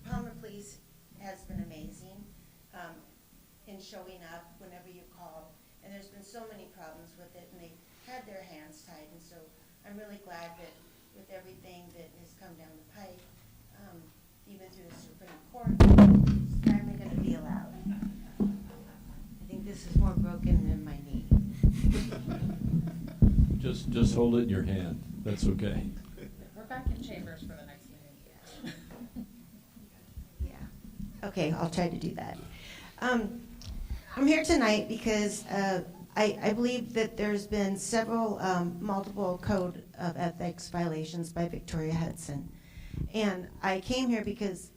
Palmer Police has been amazing in showing up whenever you call, and there's been so many problems with it, and they've had their hands tied, and so I'm really glad that with everything that has come down the pipe, even through the Supreme Court, it's finally going to be allowed. I think this is more broken than my knee. Just hold it in your hand. That's okay. We're back in chambers for the next meeting. Yeah. Okay, I'll try to do that. I'm here tonight because I believe that there's been several multiple code of ethics violations by Victoria Hudson. And I came here because,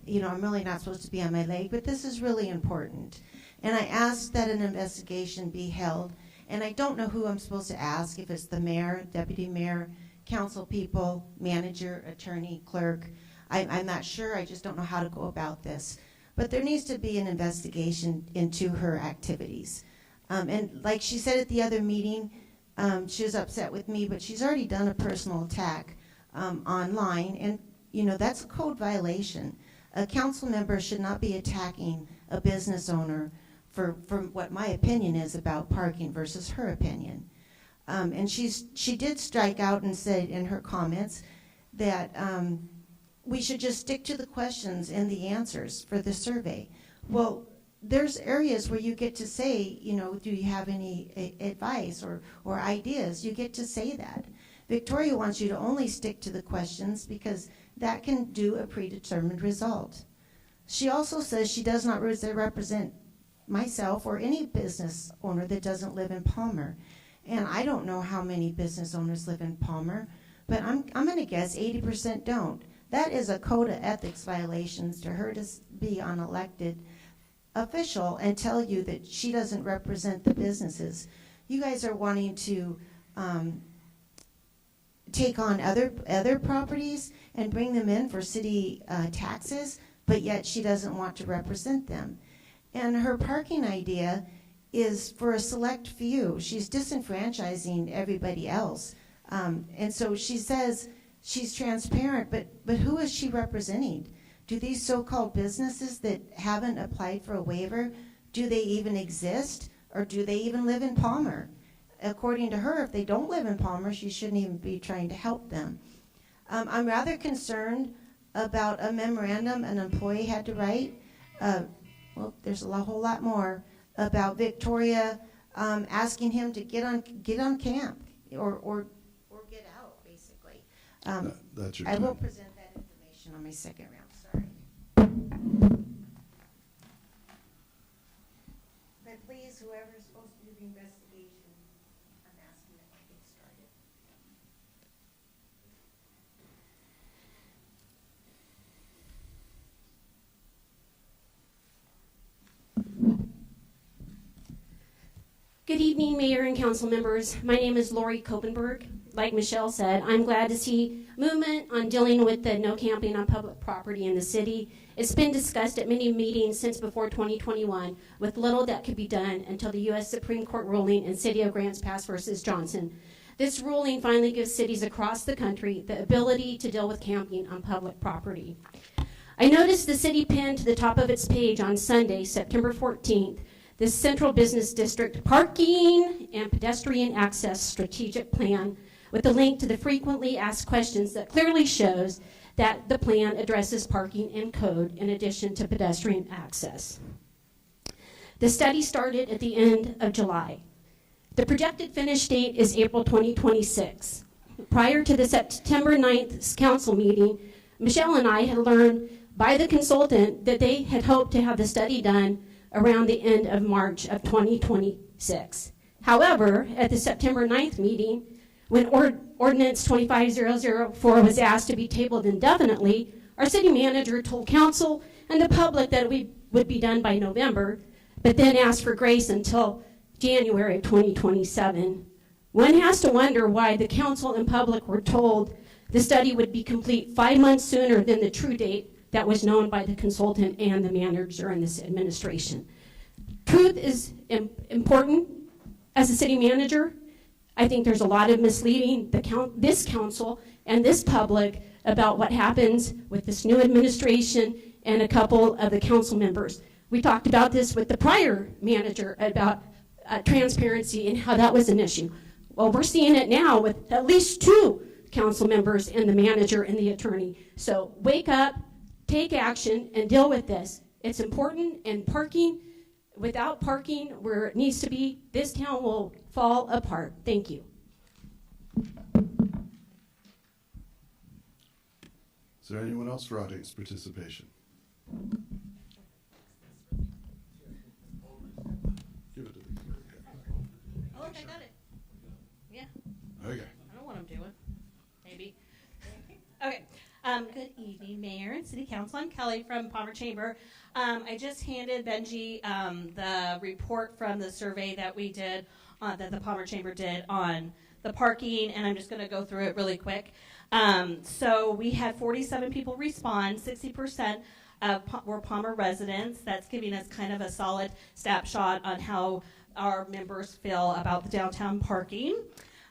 you know, I'm really not supposed to be on my leg, but this is really important. And I asked that an investigation be held. And I don't know who I'm supposed to ask, if it's the mayor, deputy mayor, council people, manager, attorney, clerk. I'm not sure. I just don't know how to go about this. But there needs to be an investigation into her activities. And like she said at the other meeting, she was upset with me, but she's already done a personal attack online. And, you know, that's a code violation. A council member should not be attacking a business owner for what my opinion is about parking versus her opinion. And she did strike out and said in her comments that we should just stick to the questions and the answers for the survey. Well, there's areas where you get to say, you know, do you have any advice or ideas? You get to say that. Victoria wants you to only stick to the questions because that can do a predetermined result. She also says she does not represent myself or any business owner that doesn't live in Palmer. And I don't know how many business owners live in Palmer, but I'm going to guess 80% don't. That is a code of ethics violations to her to be an elected official and tell you that she doesn't represent the businesses. You guys are wanting to take on other properties and bring them in for city taxes, but yet she doesn't want to represent them. And her parking idea is for a select few. She's disenfranchising everybody else. And so she says she's transparent, but who is she representing? Do these so-called businesses that haven't applied for a waiver, do they even exist? Or do they even live in Palmer? According to her, if they don't live in Palmer, she shouldn't even be trying to help them. I'm rather concerned about a memorandum an employee had to write. Well, there's a whole lot more about Victoria asking him to get on camp or get out, basically. That's your I will time. present that information on my second round. Sorry. But please, whoever's supposed to do the investigation, I'm asking that I get started. Good evening, Mayor and Council members. My name is Lori Kopenberg. Like Michelle said, I'm glad to see movement on dealing with the no camping on public property in the city. It's been discussed at many meetings since before 2021, with little that could be done until the U.S. Supreme Court ruling in City of Grants Pass versus Johnson. This ruling finally gives cities across the country the ability to deal with camping on public property. I noticed the city pinned to the top of its page on Sunday, September 14th, the Central Business District Parking and Pedestrian Access Strategic Plan, with a link to the frequently asked questions that clearly shows that the plan addresses parking and code in addition to pedestrian access. The study started at the end of July. The projected finish date is April 2026. Prior to the September 9th council meeting, Michelle and I had learned by the consultant that they had hoped to have the study done around the end of March of 2026. However, at the September 9th meeting, when Ordinance 25004 was asked to be tabled indefinitely, our city manager told council and the public that it would be done by November, but then asked for grace until January of 2027. One has to wonder why the council and public were told the study would be complete 5 months sooner than the true date that was known by the consultant and the manager in this administration. Truth is important as a city manager. I think there's a lot of misleading this council and this public about what happens with this new administration and a couple of the council members. We talked about this with the prior manager about transparency and how that was an issue. Well, we're seeing it now with at least 2 council members and the manager and the attorney. So wake up, take action, and deal with this. It's important, and parking, without parking where it needs to be, this town will fall apart. Thank you. Is there anyone else for audience participation? Give it to me. Oh, look, I got it. Yeah. Okay. I know what I'm doing. Maybe. Okay. Good evening, Mayor and City Council. I'm Kelly from Palmer Chamber. I just handed Benji the report from the survey that we did, that the Palmer Chamber did on the parking, and I'm just going to go through it really quick. So we had 47 people respond, 60% were Palmer residents. That's giving us kind of a solid snapshot on how our members feel about the downtown parking.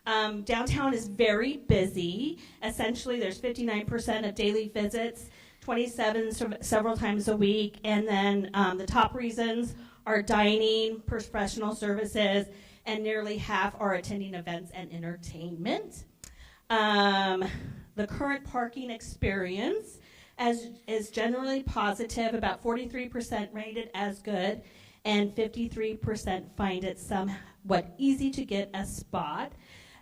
Downtown is very busy. Essentially, there's 59% of daily visits, 27 several times a week, and then the top reasons are dining, professional services, and nearly half are attending events and entertainment. The current parking experience is generally positive, about 43% rated as good, and 53% find it somewhat easy to get a spot.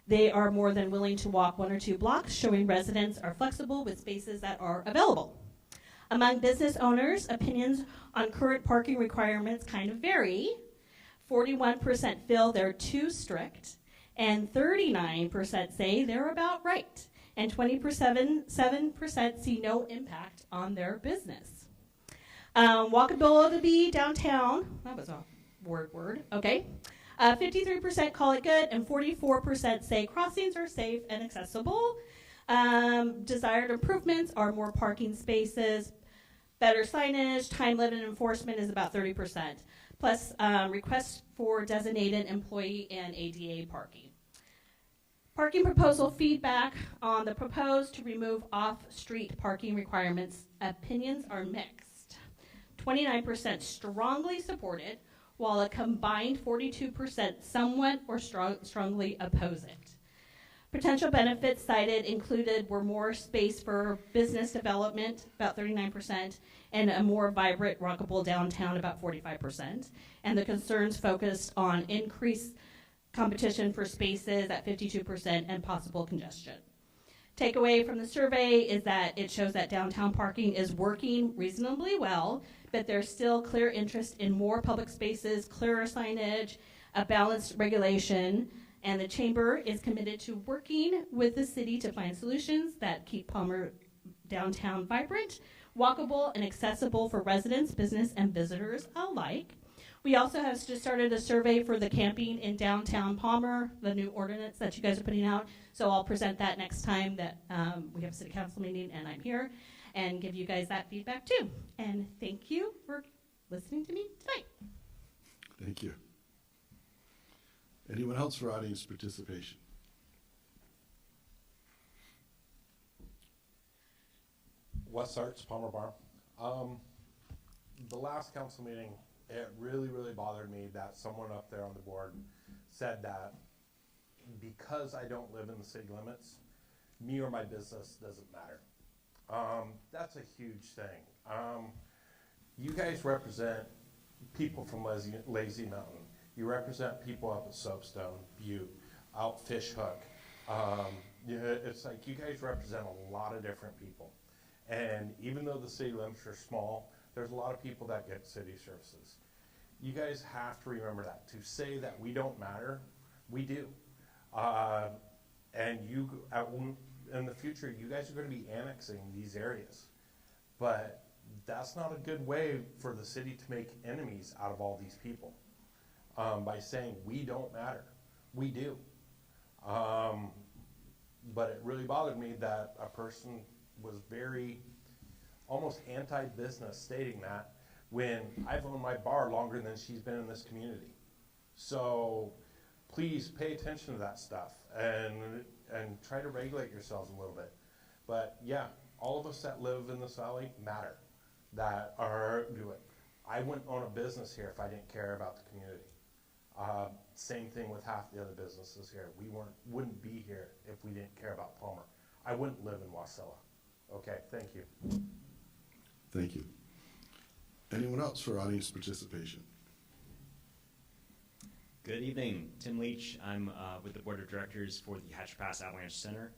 They are more than willing to walk 1 or 2 blocks, showing residents are flexible with spaces that are available. Among business owners, opinions on current parking requirements kind of vary. 41% feel they're too strict, and 39% say they're about right, and 7% see no impact on their business. Walkability downtown, that was a word, okay. 53% call it good, and 44% say crossings are safe and accessible. Desired improvements are more parking spaces, better signage, time limit enforcement is about 30%, plus requests for designated employee and ADA parking. Parking proposal feedback on the proposed to remove off-street parking requirements. Opinions are mixed. 29% strongly support it, while a combined 42% somewhat or strongly oppose it. Potential benefits cited were more space for business development, about 39%, and a more vibrant, walkable downtown, about 45%. And the concerns focused on increased competition for spaces at 52% and possible congestion. Takeaway from the survey is that it shows that downtown parking is working reasonably well, but there's still clear interest in more public spaces, clearer signage, a balanced regulation, and the Chamber is committed to working with the city to find solutions that keep Palmer downtown vibrant, walkable, and accessible for residents, business, and visitors alike. We also have just started a survey for the camping in downtown Palmer, the new ordinance that you guys are putting out. So I'll present that next time that we have a city council meeting and I'm here, and give you guys that feedback too. And thank you for listening to me tonight. Thank you. Anyone else for audience participation? Wes Arts, Palmer Bar. The last council meeting, it really, really bothered me that someone up there on the board said that because I don't live in the city limits, me or my business doesn't matter. That's a huge thing. You guys represent people from Lazy Mountain. You represent people up at Soapstone, Butte, out Fish Hook. It's like you guys represent a lot of different people. And even though the city limits are small, there's a lot of people that get city services. You guys have to remember that. To say that we don't matter, we do. And in the future, you guys are going to be annexing these areas. But that's not a good way for the city to make enemies out of all these people by saying we don't matter. We do. But it really bothered me that a person was very almost anti-business stating that when I've owned my bar longer than she's been in this community. So please pay attention to that stuff and try to regulate yourselves a little bit. But yeah, all of us that live in this valley matter, that are do it. I wouldn't own a business here if I didn't care about the community. Same thing with half the other businesses here. We wouldn't be here if we didn't care about Palmer. I wouldn't live in Wasilla. Okay, thank you. Thank you. Anyone else for audience participation? Good evening, Tim Leach. I'm with the Board of Directors for the Hatcher Pass Avalanche Center,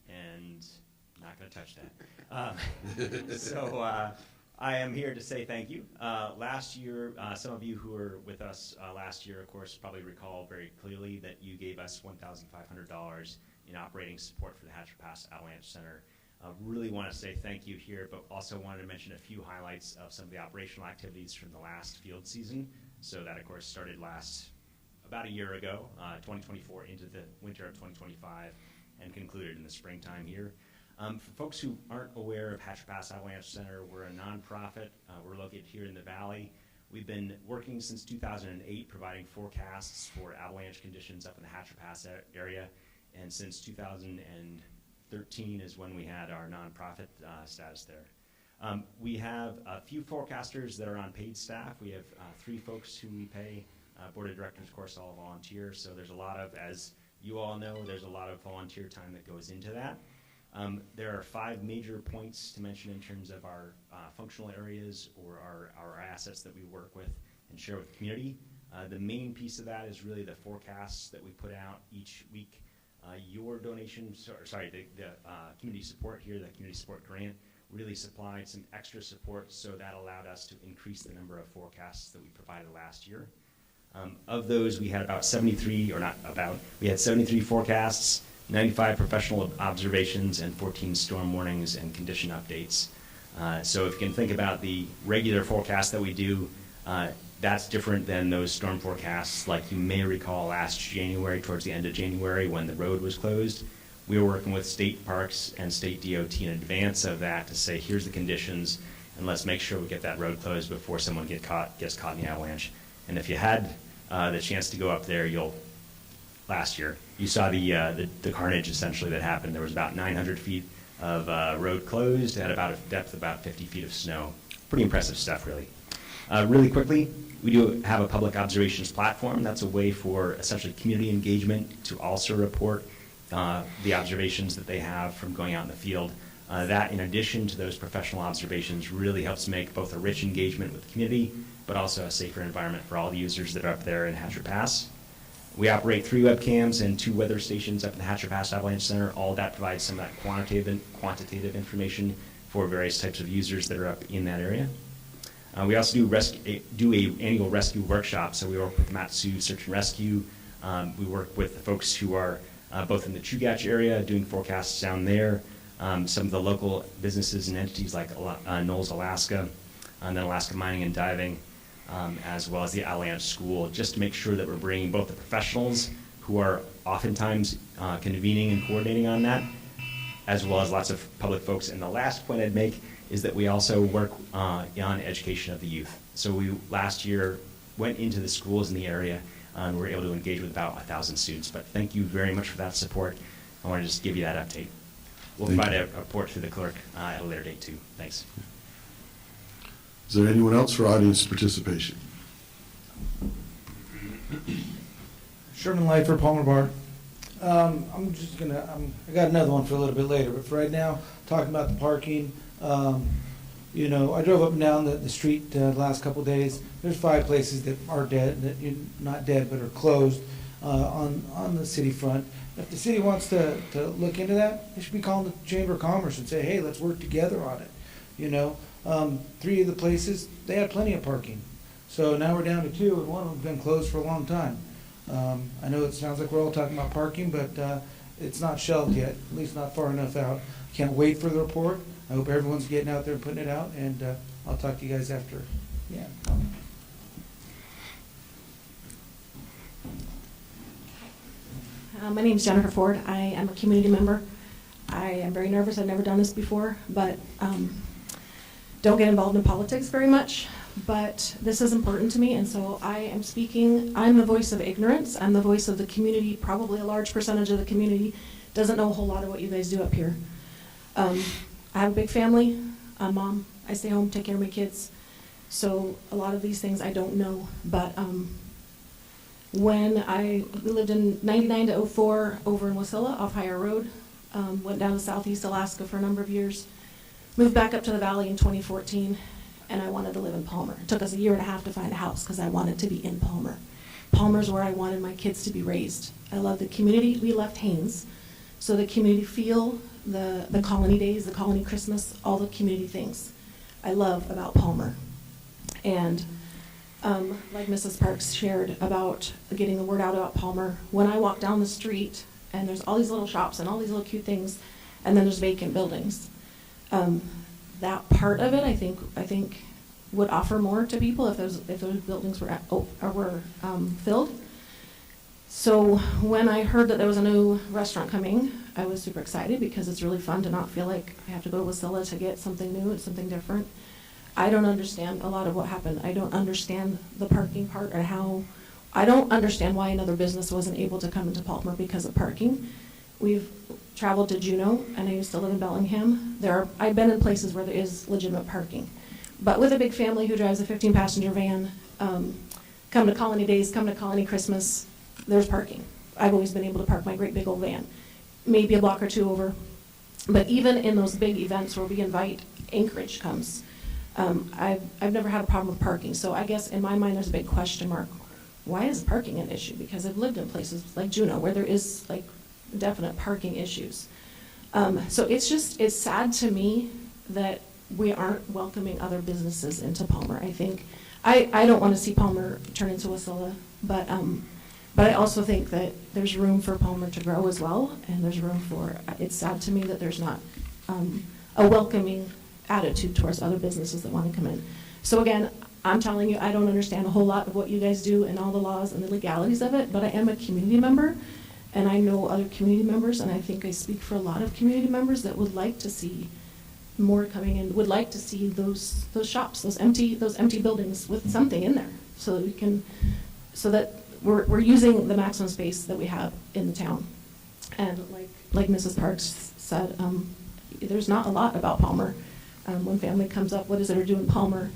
and I'm not going to touch that. So I am here to say thank you. Last year, some of you who were with us last year, of course, probably recall very clearly that you gave us $1,500 in operating support for the Hatcher Pass Avalanche Center. Really want to say thank you here, but also wanted to mention a few highlights of some of the operational activities from the last field season. So that, of course, started about a year ago, 2024 into the winter of 2025, and concluded in the springtime here. For folks who aren't aware of Hatcher Pass Avalanche Center, we're a nonprofit. We're located here in the valley. We've been working since 2008, providing forecasts for avalanche conditions up in the Hatcher Pass area, and since 2013 is when we had our nonprofit status there. We have a few forecasters that are on paid staff. We have 3 folks who we pay. Board of Directors, of course, all volunteer, so there's a lot of, as you all know, there's a lot of volunteer time that goes into that. There are 5 major points to mention in terms of our functional areas or our assets that we work with and share with the community. The main piece of that is really the forecasts that we put out each week. Your donations, the community support here, the community support grant, really supplied some extra support, so that allowed us to increase the number of forecasts that we provided last year. Of those, we had we had 73 forecasts, 95 professional observations, and 14 storm warnings and condition updates. So if you can think about the regular forecast that we do, that's different than those storm forecasts. Like you may recall last January, towards the end of January, when the road was closed, we were working with state parks and state DOT in advance of that to say, here's the conditions, and let's make sure we get that road closed before someone gets caught in the avalanche. And if you had the chance to go up there, last year, you saw the carnage essentially that happened. There was about 900 feet of road closed at about a depth of about 50 feet of snow. Pretty impressive stuff, really. Really quickly, we do have a public observations platform. That's a way for essentially community engagement to also report the observations that they have from going out in the field. That, in addition to those professional observations, really helps make both a rich engagement with the community, but also a safer environment for all the users that are up there in Hatcher Pass. We operate 3 webcams and 2 weather stations up in the Hatcher Pass Avalanche Center. All that provides some of that quantitative information for various types of users that are up in that area. We also do a annual rescue workshop. So we work with Matsu Search and Rescue. We work with the folks who are both in the Chugach area doing forecasts down there. Some of the local businesses and entities like Knowles, Alaska, and then Alaska Mining and Diving, as well as the Avalanche School, just to make sure that we're bringing both the professionals who are oftentimes convening and coordinating on that, as well as lots of public folks. And the last point I'd make is that we also work on education of the youth. So we last year went into the schools in the area and were able to engage with about 1,000 students. But thank you very much for that support. I want to just give you that update. We'll provide a report to the clerk at a later date too. Thanks. Is there anyone else for audience participation? Sherman Light for Palmer Bar. I'm just gonna, I got another one for a little bit later, but for right now, talking about the parking, you know, I drove up and down the street the last couple of days. There's 5 places that are dead, that not dead, but are closed on the city front. If the city wants to look into that, they should be calling the Chamber of Commerce and say, hey, let's work together on it. You know, 3 of the places, they had plenty of parking. So now we're down to 2, and one of them's been closed for a long time. I know it sounds like we're all talking about parking, but it's not shelved yet, at least not far enough out. Can't wait for the report. I hope everyone's getting out there and putting it out, and I'll talk to you guys after. Yeah. My name is Jennifer Ford. I am a community member. I am very nervous. I've never done this before, but don't get involved in politics very much. But this is important to me, and so I am speaking. I'm the voice of ignorance. I'm the voice of the community. Probably a large percentage of the community doesn't know a whole lot of what you guys do up here. I have a big family. I'm a mom. I stay home, take care of my kids. So a lot of these things I don't know. But when we lived in 99 to 04 over in Wasilla off Higher Road, went down to Southeast Alaska for a number of years, moved back up to the valley in 2014, and I wanted to live in Palmer. It took us a year and a half to find a house because I wanted to be in Palmer. Palmer's where I wanted my kids to be raised. I love the community. We left Haines, so the community feel, the colony days, the colony Christmas, all the community things I love about Palmer. And like Mrs. Parks shared about getting the word out about Palmer, when I walk down the street and there's all these little shops and all these little cute things, and then there's vacant buildings, that part of it I think would offer more to people if those buildings were filled. So when I heard that there was a new restaurant coming, I was super excited because it's really fun to not feel like I have to go to Wasilla to get something new and something different. I don't understand a lot of what happened. I don't understand the parking part or how. I don't understand why another business wasn't able to come into Palmer because of parking. We've traveled to Juneau, and I used to live in Bellingham. I've been in places where there is legitimate parking. But with a big family who drives a 15-passenger van, come to Colony Days, come to Colony Christmas, there's parking. I've always been able to park my great big old van, maybe a block or two over. But even in those big events where we invite, Anchorage comes, I've never had a problem with parking. So I guess in my mind there's a big question mark. Why is parking an issue? Because I've lived in places like Juneau where there is like definite parking issues. So it's sad to me that we aren't welcoming other businesses into Palmer. I think, I don't want to see Palmer turn into Wasilla, but I also think that there's room for Palmer to grow as well, and there's room for, it's sad to me that there's not a welcoming attitude towards other businesses that want to come in. So again, I'm telling you, I don't understand a whole lot of what you guys do and all the laws and the legalities of it, but I am a community member, and I know other community members, and I think I speak for a lot of community members that would like to see more coming in, would like to see those shops, those empty buildings with something in there, so that we can, so that we're using the maximum space that we have in the town. And like Mrs. Parks said, there's not a lot about Palmer. When family comes up, what is it to do in Palmer?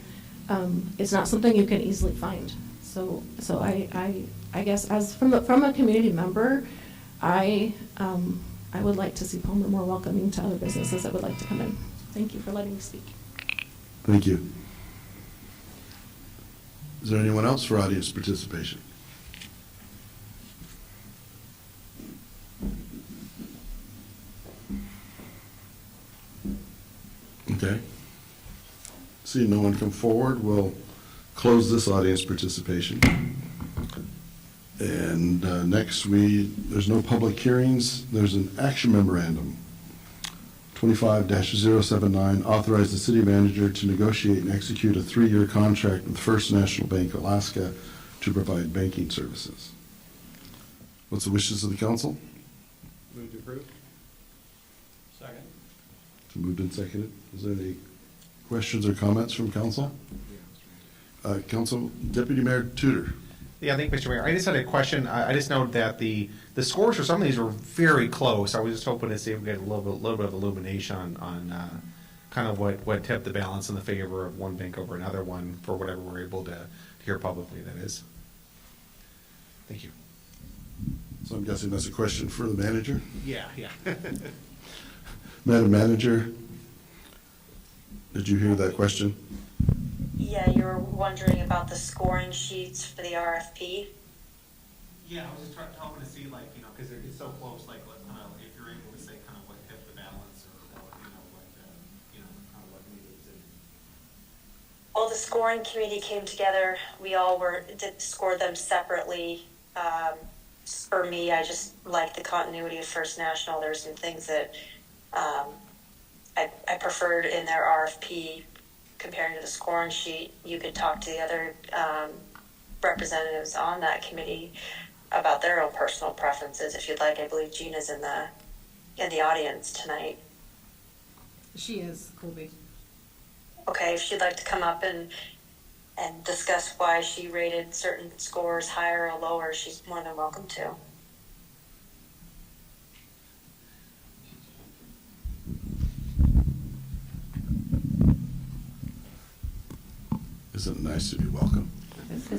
It's not something you can easily find. So I guess as from a community member, I would like to see Palmer more welcoming to other businesses that would like to come in. Thank you for letting me speak. Thank you. Is there anyone else for audience participation? Okay. See no one come forward, we'll close this audience participation. And next, there's no public hearings. There's an action memorandum, 25-079, authorize the city manager to negotiate and execute a 3-year contract with First National Bank Alaska to provide banking services. What's the wishes of the council? Move to approve. Second. It's moved and seconded. Is there any questions or comments from council? Council Deputy Mayor Tudor. Yeah, thank you, Mr. Mayor. I just had a question. I just noted that the scores for some of these were very close. I was just hoping to see if we get a little bit of illumination on kind of what tipped the balance in the favor of one bank over another one for whatever we're able to hear publicly, that is. Thank you. So I'm guessing that's a question for the manager. Yeah. Madam Manager, did you hear that question? Yeah, you were wondering about the scoring sheets for the RFP. Yeah, I was just hoping to see, like, you know, because it's so close, like, kind of, if you're able to say kind of what tipped the balance or, kind of what made the decision. Well, the scoring committee came together. We all did score them separately. For me, I just like the continuity of First National. There's some things that I preferred in their RFP comparing to the scoring sheet. You could talk to the other representatives on that committee about their own personal preferences if you'd like. I believe Gina's in the audience tonight. She is, Colby. Okay, if she'd like to come up and discuss why she rated certain scores higher or lower, she's more than welcome to. Isn't it nice to be welcome? Is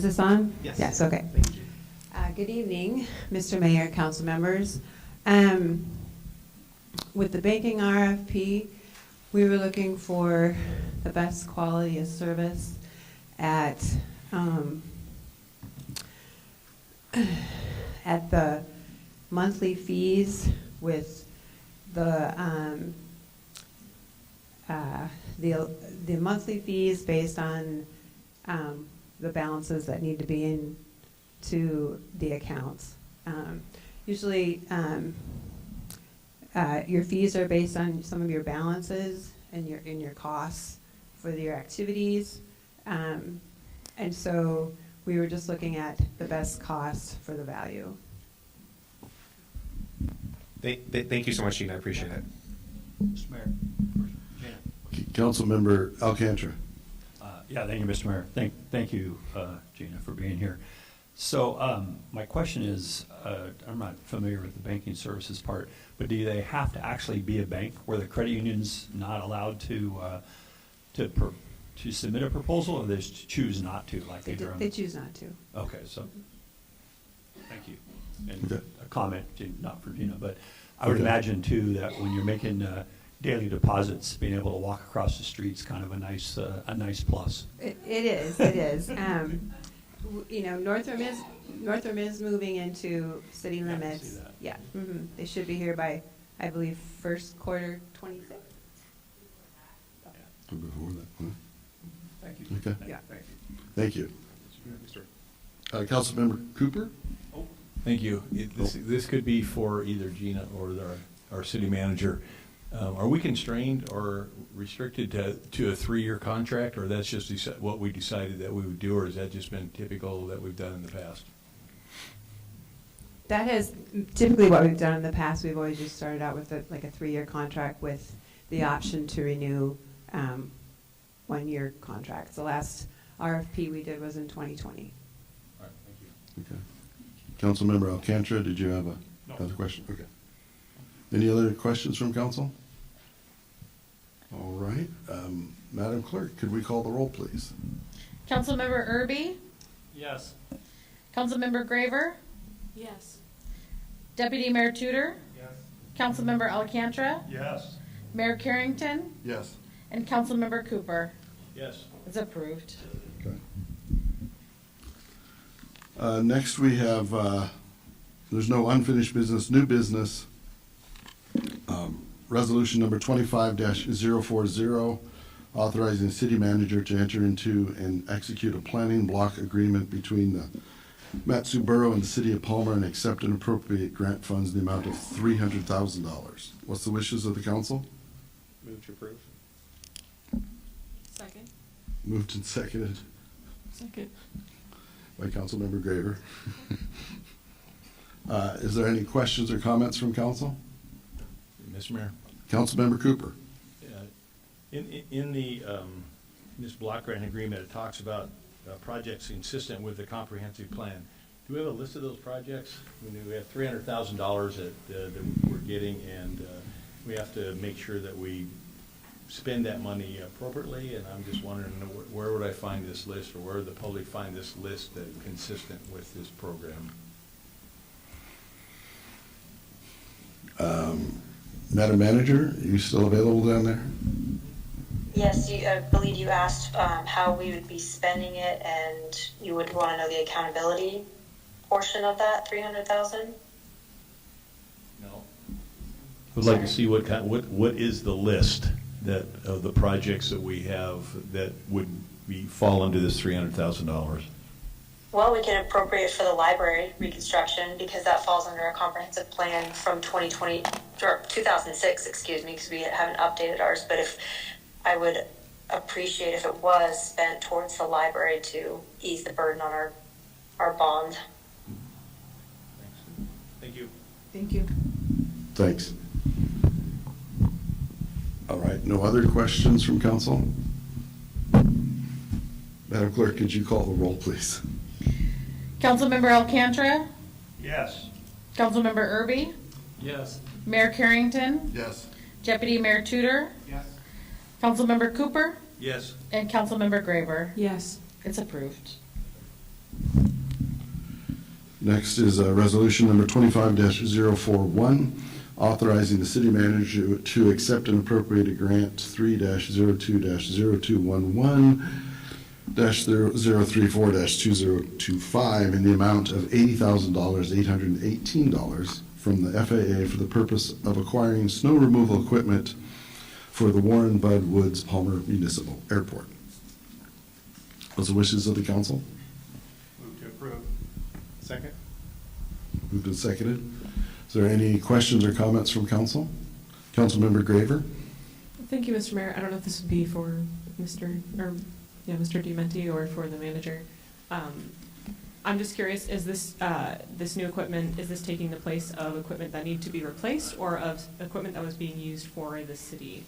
this on? Yes. Yes, okay. Good evening, Mr. Mayor, council members. With the banking RFP, we were looking for the best quality of service at the monthly fees with the monthly fees based on the balances that need to be into the accounts. Usually, your fees are based on some of your balances and your costs for your activities, and so we were just looking at the best cost for the value. Thank you so much, Gina. I appreciate it. Mr. Mayor. Gina. Councilmember Alcantara. Yeah, thank you, Mr. Mayor. Thank you, Gina, for being here. So my question is, I'm not familiar with the banking services part, but do they have to actually be a bank where the credit union's not allowed to submit a proposal, or they just choose not to, like They choose not to. Okay, so thank you. And Okay. a comment, not for Gina, but I would Okay. imagine too that when you're making daily deposits, being able to walk across the street's kind of a nice plus. It is. You know, Northam is moving into city Yeah, I can limits. see that. Yeah, they should be here by, I believe, first quarter 26. Before that, huh? Thank you. Okay. Yeah. Thank you. Thank you. Councilmember Cooper? Thank you. This could be for either Gina or our city manager. Are we constrained or restricted to a 3-year contract, or that's just what we decided that we would do, or has that just been typical that we've done in the past? That has typically what we've done in the past. We've always just started out with a 3-year contract with the option to renew 1-year contracts. The last RFP we did was in 2020. All right, thank you. Okay. Councilmember Alcantara, did you have another question? Okay. Any other questions from council? All right. Madam Clerk, could we call the roll, please? Councilmember Erby? Yes. Councilmember Graver? Yes. Deputy Mayor Tudor? Yes. Councilmember Alcantara? Yes. Mayor Carrington? Yes. And Councilmember Cooper? Yes. It's approved. Okay. Next, we have, there's no unfinished business, new business. Resolution number 25-040, authorizing the city manager to enter into and execute a planning block agreement between the Matsu Borough and the city of Palmer and accept and appropriate grant funds in the amount of $300,000. What's the wishes of the council? Move to approve. Second. Moved and seconded Second. by Councilmember Graver. Is there any questions or comments from council? Mr. Mayor? Councilmember Cooper. In this block grant agreement, it talks about projects consistent with the comprehensive plan. Do we have a list of those projects? We have $300,000 that we're getting, and we have to make sure that we spend that money appropriately, and I'm just wondering where would I find this list, or where would the public find this list that is consistent with this program? Madam Manager, are you still available down there? Yes, I believe you asked how we would be spending it, and you would want to know the accountability portion of that 300,000. Would like to see what is the list that, of the projects that we have that would fall under this $300,000? Well, we can appropriate for the library reconstruction because that falls under a comprehensive plan from 2020 or 2006, excuse me, because we haven't updated ours. But if I would appreciate if it was spent towards the library to ease the burden on our bond. Thank you. Thank you. Thanks. All right, no other questions from council? Madam Clerk, could you call the roll, please? Councilmember Alcantara, Yes. Councilmember Erby, Yes. Mayor Carrington, Yes. Deputy Mayor Tudor, Yes. Councilmember Cooper, Yes. and Councilmember Graver. Yes. It's approved. Next is resolution number 25-041, authorizing the city manager to accept and appropriate a grant 3-02-0211-034-2025 in the amount of $80,818 from the FAA for the purpose of acquiring snow removal equipment for the Warren Bud Woods Palmer Municipal Airport. What's the wishes of the council? Move to approve. Second. Moved and seconded. Is there any questions or comments from council? Councilmember Graver? Thank you, Mr. Mayor. I don't know if this would be for Mr. Dementi or for the manager. I'm just curious, is this new equipment, is this taking the place of equipment that need to be replaced or of equipment that was being used for the city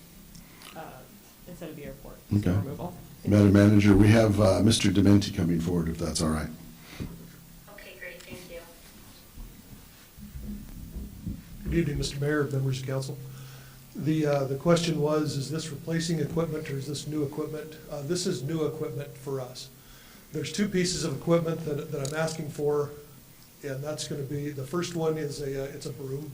instead of the airport? Okay. Snow removal? Madam Manager, we have Mr. Dementi coming forward, if that's all right. Okay, great, thank you. Good evening, Mr. Mayor, members of council. The question was, is this replacing equipment or is this new equipment? This is new equipment for us. There's two pieces of equipment that I'm asking for, and that's going to be, the first one is it's a broom.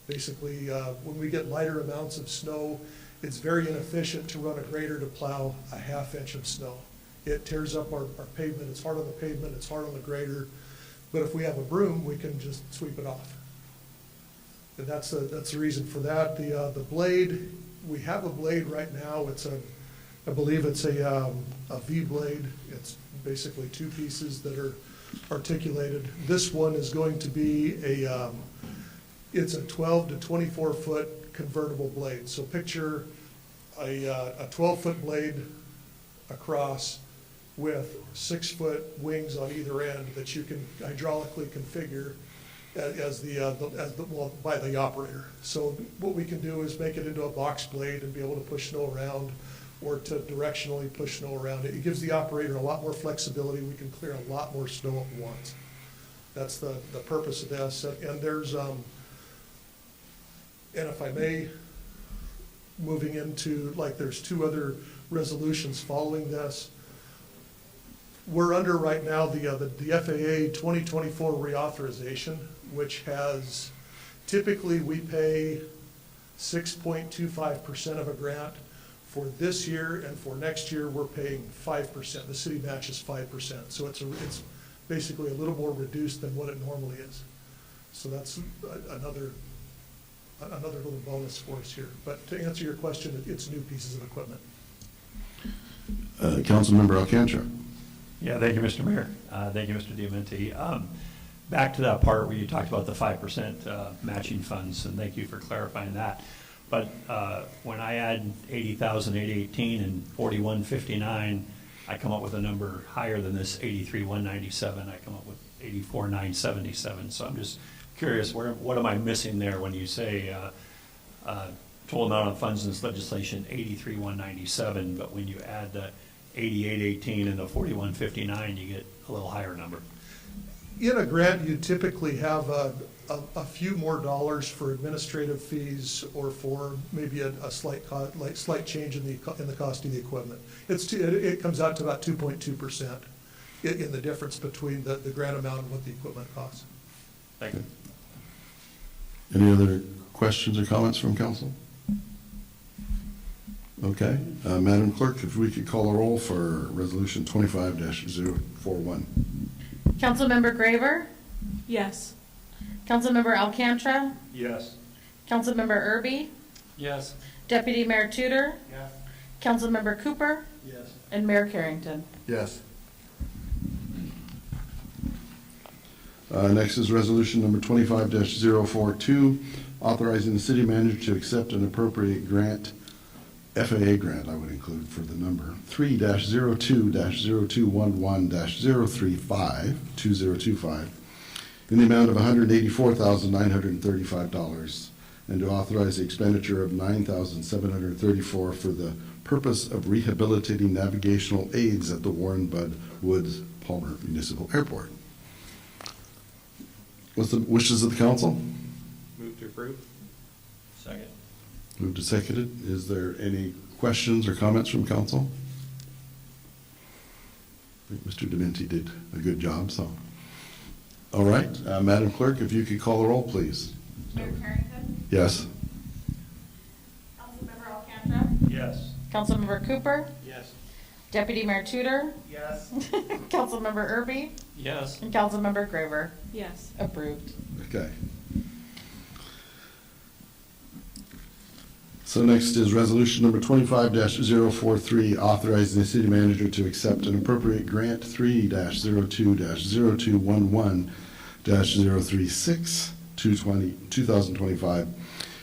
Basically, when we get lighter amounts of snow, it's very inefficient to run a grader to plow a half inch of snow. It tears up our pavement. It's hard on the pavement. It's hard on the grader. But if we have a broom, we can just sweep it off. And that's the reason for that. The blade, we have a blade right now. I believe it's a V blade. It's basically two pieces that are articulated. This one is going to be it's a 12 to 24 foot convertible blade. So picture a 12-foot blade across with 6-foot wings on either end that you can hydraulically configure by the operator. So what we can do is make it into a box blade and be able to push snow around or to directionally push snow around it. It gives the operator a lot more flexibility. We can clear a lot more snow at once. That's the purpose of this. And there's, and if I may, moving into, like, there's two other resolutions following this. We're under right now the FAA 2024 reauthorization, which has, typically we pay 6.25% of a grant. For this year and for next year, we're paying 5%. The city matches 5%. So it's basically a little more reduced than what it normally is. So that's another little bonus for us here. But to answer your question, it's new pieces of equipment. Councilmember Alcantara. Yeah, thank you, Mr. Mayor. Thank you, Mr. Dementi. Back to that part where you talked about the 5% matching funds, and thank you for clarifying that. But when I add 80,818 and 4159, I come up with a number higher than this 83,197. I come up with 84,977. So I'm just curious, what am I missing there when you say total amount of funds in this legislation 83,197, but when you add the 8818 and the 4159, you get a little higher number? In a grant, you typically have a few more dollars for administrative fees or for maybe a slight change in the cost of the equipment. It comes out to about 2.2% in the difference between the grant amount and what the equipment costs. Thank you. Any other questions or comments from council? Okay, Madam Clerk, if we could call a roll for Resolution 25-041. Councilmember Graver, Yes. Councilmember Alcantara, Yes. Councilmember Erby, Yes. Deputy Mayor Tudor, Yes. Councilmember Cooper, Yes. and Mayor Carrington. Yes. Next is Resolution number 25-042, authorizing the city manager to accept an appropriate grant, FAA grant, I would include for the number, 3-02-0211-035-2025, in the amount of $184,935, and to authorize the expenditure of $9,734 for the purpose of rehabilitating navigational aids at the Warren Bud Woods Palmer Municipal Airport. What's the wishes of the council? Move to approve. Second. Moved and seconded. Is there any questions or comments from council? I think Mr. Dementi did a good job, so. All right, Madam Clerk, if you could call the roll, please. Mayor Carrington, Yes. Councilmember Alcantara, Yes. Councilmember Cooper, Yes. Deputy Mayor Tudor, Yes. Councilmember Erby, Yes. and Councilmember Graver. Yes. Approved. Okay. So next is resolution number 25-043, authorizing the city manager to accept an appropriate grant 3-02-0211-036-2025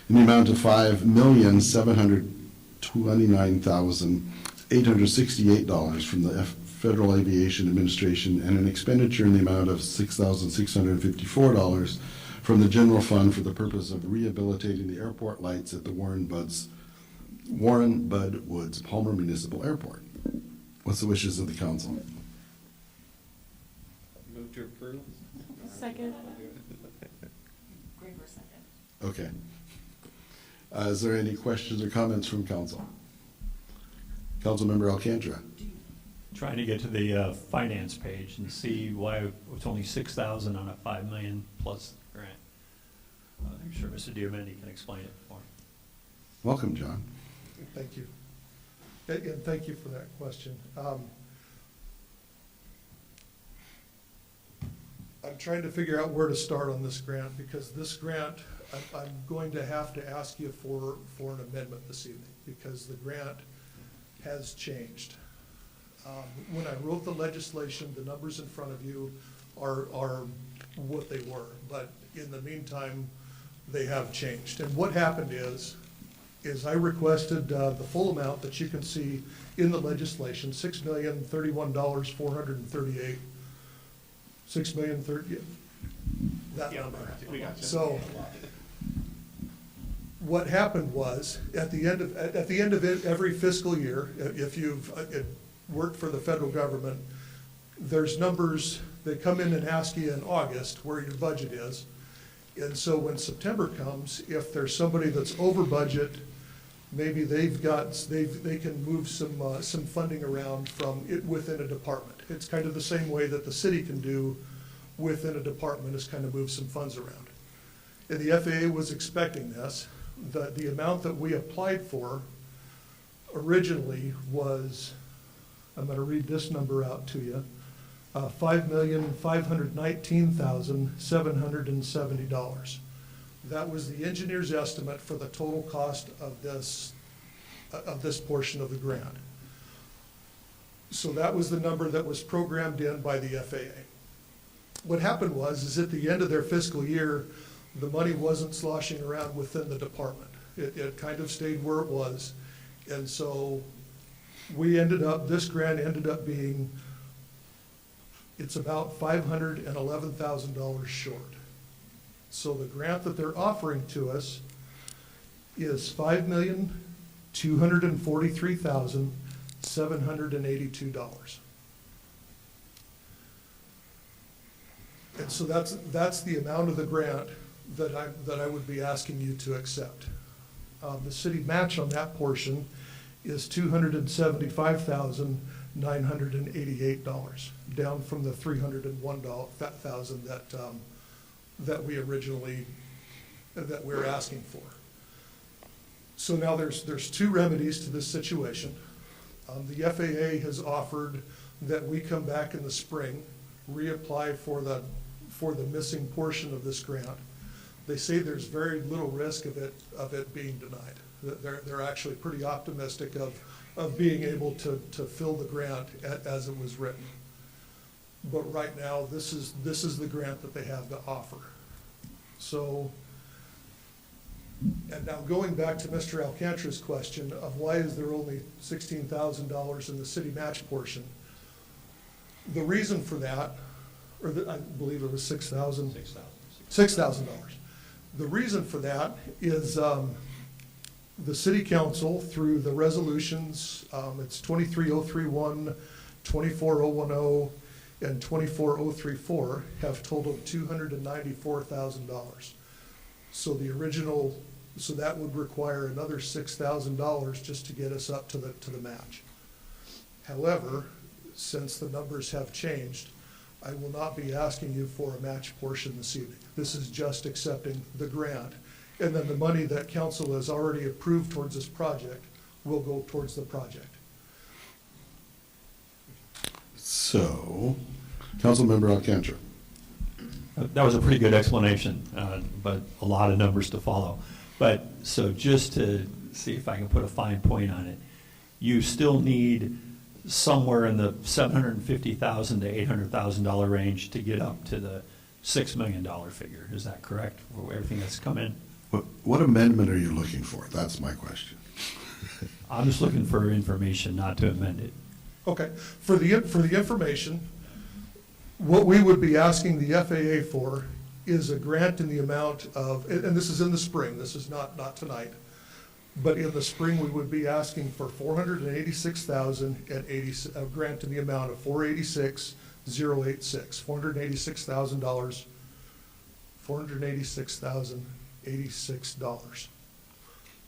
in the amount of $5,729,868 from the Federal Aviation Administration and an expenditure in the amount of $6,654 from the general fund for the purpose of rehabilitating the airport lights at the Warren Bud Woods Palmer Municipal Airport. What's the wishes of the council? Move to approve. Second. Okay. Is there any questions or comments from council? Councilmember Alcantara. Trying to get to the finance page and see why it's only 6,000 on a 5 million plus grant. I'm sure Mr. Diamandi can explain it for me. Welcome, John. Thank you. And thank you for that question. I'm trying to figure out where to start on this grant, because this grant, I'm going to have to ask you for an amendment this evening, because the grant has changed. When I wrote the legislation, the numbers in front of you are what they were, but in the meantime, they have changed. And what happened is I requested the full amount that you can see in the legislation, $6,031,438. $6,030,000, that number. We got you. So what happened was, at the end of every fiscal year, if you've worked for the federal government, there's numbers that come in and ask you in August where your budget is. And so when September comes, if there's somebody that's over budget, maybe they can move some funding around from it within a department. It's kind of the same way that the city can do within a department, is kind of move some funds around. And the FAA was expecting this. The amount that we applied for originally was, I'm going to read this number out to you, $5,519,770. That was the engineer's estimate for the total cost of this portion of the grant. So that was the number that was programmed in by the FAA. What happened was at the end of their fiscal year, the money wasn't sloshing around within the department. It kind of stayed where it was. And so this grant ended up being, it's about $511,000 short. So the grant that they're offering to us is $5,243,782. And so that's the amount of the grant that I would be asking you to accept. The city match on that portion is $275,988, down from the $301,000 that we originally that we're asking for. So now there's two remedies to this situation. The FAA has offered that we come back in the spring, reapply for the missing portion of this grant. They say there's very little risk of it being denied. They're actually pretty optimistic of being able to fill the grant as it was written. But right now, this is the grant that they have to offer. So, and now going back to Mr. Alcantara's question of why is there only $16,000 in the city match portion? The reason for that, I believe it was $6,000. $6,000. The reason for that is the city council, through the resolutions, it's 23031, 24010, and 24034, have totaled $294,000. So the original, so that would require another $6,000 just to get us up to the match. However, since the numbers have changed, I will not be asking you for a match portion this evening. This is just accepting the grant. And then the money that council has already approved towards this project will go towards the project. So, Councilmember Alcantara. That was a pretty good explanation, but a lot of numbers to follow. But so just to see if I can put a fine point on it, you still need somewhere in the $750,000 to $800,000 range to get up to the $6 million figure. Is that correct? For everything that's come in? What amendment are you looking for? That's my question. I'm just looking for information, not to amend it. Okay, for the information, what we would be asking the FAA for is a grant in the amount of, and this is in the spring, this is not tonight, but in the spring we would be asking for $486,080, a grant in the amount of $486,086, $486,000, $486,086.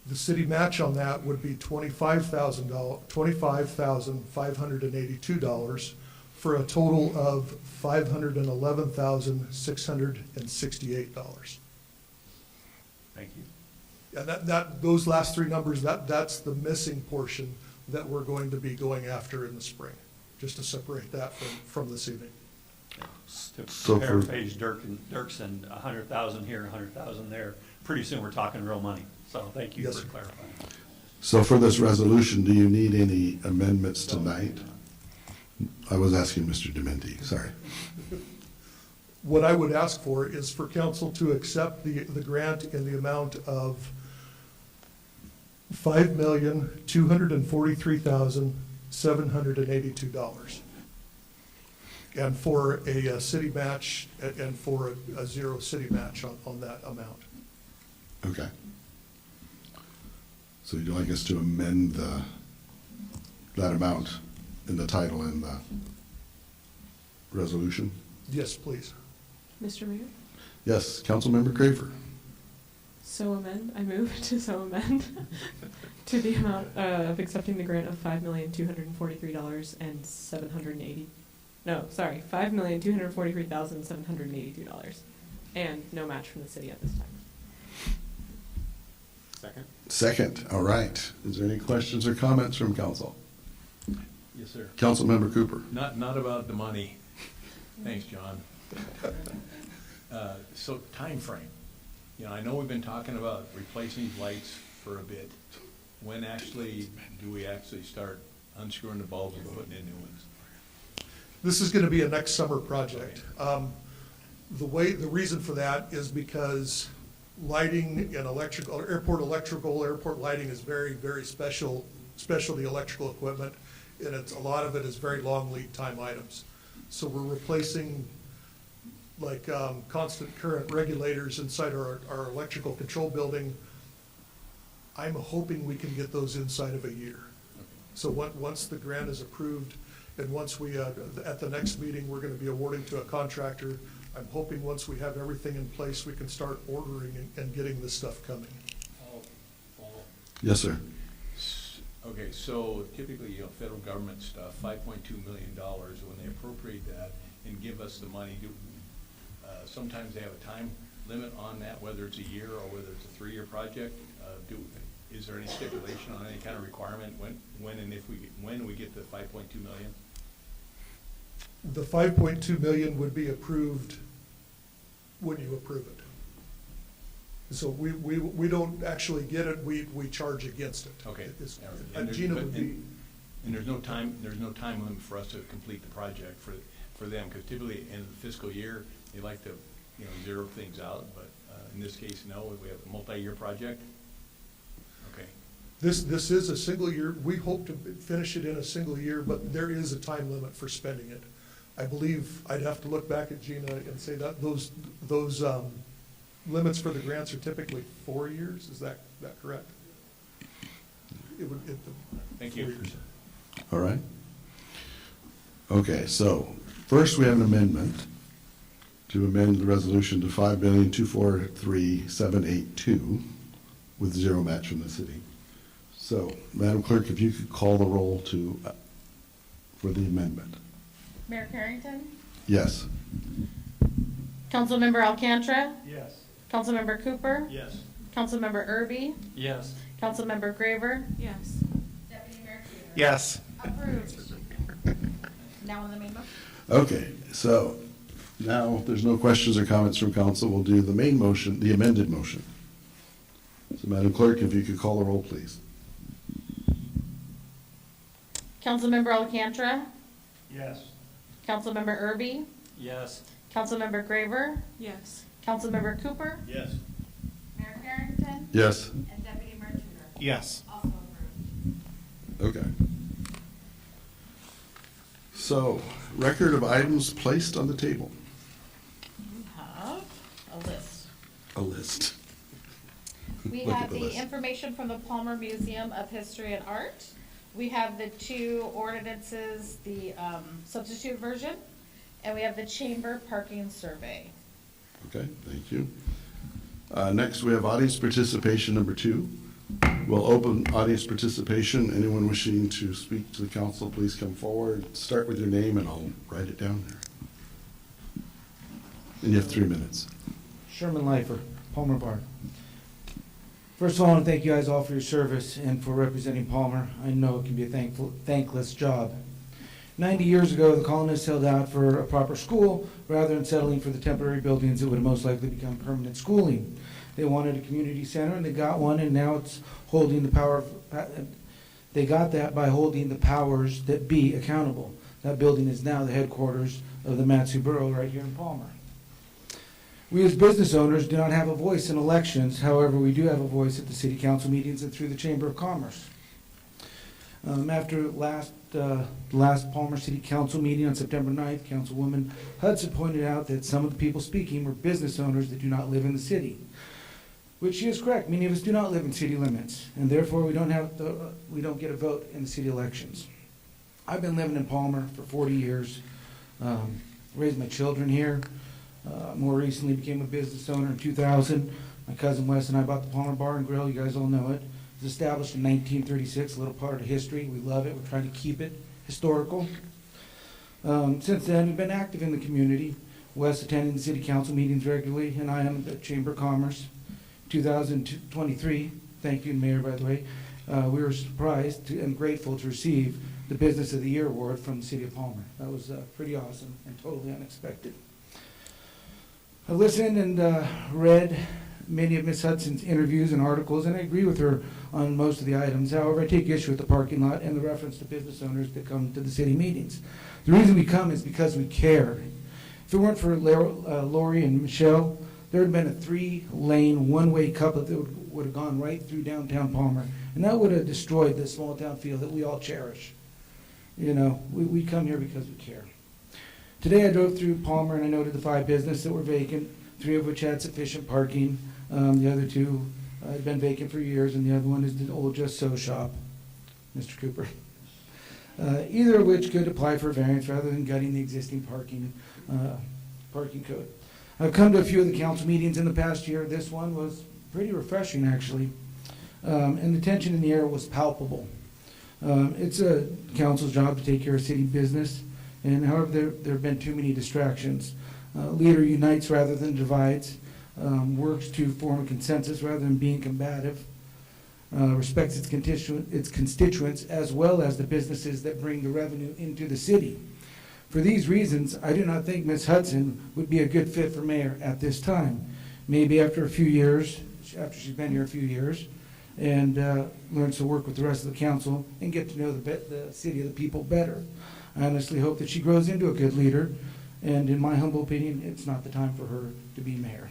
The city match on that would be $25,582 for a total of $511,668. Thank you. And those last three numbers, that's the missing portion that we're going to be going after in the spring, just to separate that from this evening. To paraphrase Dirksen, 100,000 here, 100,000 there. Pretty soon we're talking real money. So thank you Yes, for sir. clarifying. So for this resolution, do you need any amendments tonight? I was asking Mr. Dementi, sorry. What I would ask for is for council to accept the grant in the amount of $5,243,782. And for a city match, and for a zero city match on that amount. Okay. So you'd like us to amend that amount in the title and the resolution? Yes, please. Mr. Mayor? Yes, Councilmember Craver. So amend, I move to so amend to the amount of accepting the grant of $5,243,780. No, sorry, $5,243,782, and no match from the city at this time. Second. Second, all right. Is there any questions or comments from council? Yes, sir. Councilmember Cooper. Not about the money. Thanks, John. So time frame. You know, I know we've been talking about replacing these lights for a bit. When do we actually start unscrewing the bulbs and putting in new ones? This is going to be a next summer project. The reason for that is because lighting and airport lighting is very, very specialty electrical equipment, and a lot of it is very long lead time items. So we're replacing like constant current regulators inside our electrical control building. I'm hoping we can get those inside of a year. So once the grant is approved, and once we, at the next meeting, we're going to be awarding to a contractor. I'm hoping once we have everything in place, we can start ordering and getting this stuff coming. Yes, sir. Okay, so typically, you know, federal government stuff, $5.2 million, when they appropriate that and give us the money, sometimes they have a time limit on that, whether it's a year or whether it's a 3-year project? Is there any stipulation on any kind of requirement when and if when we get the 5.2 million? The 5.2 million would be approved when you approve it. So we don't actually get it, we charge against it. Okay. And Gina would be. And there's no time limit for us to complete the project for them, because typically in the fiscal year, they like to, zero things out, but in this case, no, we have a multi-year project. Okay. This is a single year, we hope to finish it in a single year, but there is a time limit for spending it. I believe, I'd have to look back at Gina and say that those limits for the grants are typically 4 years, is that correct? Thank you. 4 years. All right. Okay, so first we have an amendment to amend the resolution to $5,243,782 with zero match from the city. So, Madam Clerk, if you could call the roll for the amendment. Mayor Carrington? Yes. Councilmember Alcantara? Yes. Councilmember Cooper? Yes. Councilmember Erby? Yes. Councilmember Graver? Yes. Deputy Mayor Tudor? Yes. Approved. Now on the main motion? Okay, so now if there's no questions or comments from council, we'll do the main motion, the amended motion. So Madam Clerk, if you could call the roll, please. Councilmember Alcantara? Yes. Councilmember Erby? Yes. Councilmember Graver? Yes. Councilmember Cooper? Yes. Mayor Carrington? Yes. And Deputy Mayor Tudor? Yes. Also approved. Okay. So, record of items placed on the table. We have a list. A list. We Look have at the the list. information from the Palmer Museum of History and Art. We have the 2 ordinances, the substitute version, and we have the chamber parking survey. Okay, thank you. Next, we have audience participation number 2. We'll open audience participation. Anyone wishing to speak to the council, please come forward. Start with your name and I'll write it down there. And you have 3 minutes. Sherman Leifer, Palmer Bar. First of all, I want to thank you guys all for your service and for representing Palmer. I know it can be a thankless job. 90 years ago, the colonists held out for a proper school rather than settling for the temporary buildings that would most likely become permanent schooling. They wanted a community center, and they got one, and now it's holding the power. They got that by holding the powers that be accountable. That building is now the headquarters of the Mat-Su Borough right here in Palmer. We as business owners do not have a voice in elections. However, we do have a voice at the city council meetings and through the Chamber of Commerce. After the last Palmer City Council meeting on September 9th, Councilwoman Hudson pointed out that some of the people speaking were business owners that do not live in the city. Which she is correct. Many of us do not live in city limits, and therefore we don't get a vote in the city elections. I've been living in Palmer for 40 years, raised my children here. More recently became a business owner in 2000. My cousin Wes and I bought the Palmer Bar and Grill. You guys all know it. It was established in 1936, a little part of history. We love it. We're trying to keep it historical. Since then, we've been active in the community. Wes attending the city council meetings regularly, and I am at the Chamber of Commerce. 2023, thank you, Mayor, by the way, we were surprised and grateful to receive the Business of the Year award from the City of Palmer. That was pretty awesome and totally unexpected. I listened and read many of Ms. Hudson's interviews and articles, and I agree with her on most of the items. However, I take issue with the parking lot and the reference to business owners that come to the city meetings. The reason we come is because we care. If it weren't for Lori and Michelle, there would have been a 3-lane, one-way couplet that would have gone right through downtown Palmer, and that would have destroyed the small town feel that we all cherish. You know, we come here because we care. Today I drove through Palmer and I noted the 5 businesses that were vacant, 3 of which had sufficient parking. The other 2 had been vacant for years, and the other one is the old Just So shop, Mr. Cooper. Either of which could apply for variance rather than gutting the existing parking code. I've come to a few of the council meetings in the past year. This one was pretty refreshing, actually. And the tension in the air was palpable. It's a council's job to take care of city business, and however, there have been too many distractions. Leader unites rather than divides. works to form a consensus rather than being combative, respects its constituents as well as the businesses that bring the revenue into the city. For these reasons, I do not think Ms. Hudson would be a good fit for mayor at this time. Maybe after a few years, after she's been here a few years, and learns to work with the rest of the council and get to know the city of the people better. I honestly hope that she grows into a good leader, and in my humble opinion, it's not the time for her to be mayor.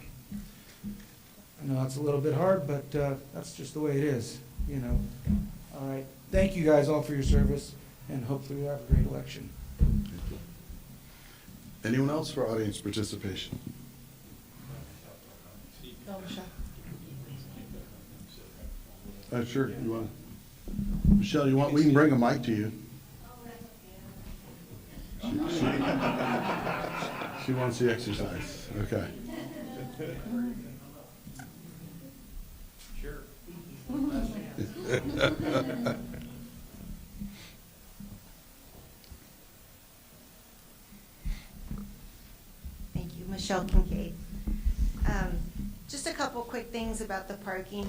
I know that's a little bit hard, but that's just the way it is, you know. All right, thank you guys all for your service, and hopefully we have a great election. Anyone else for audience participation? Sure. You want, Michelle? You want? We can bring a mic to you. She wants the exercise. Okay. Sure. Thank you, Michelle Kincaid. Just a couple quick things about the parking.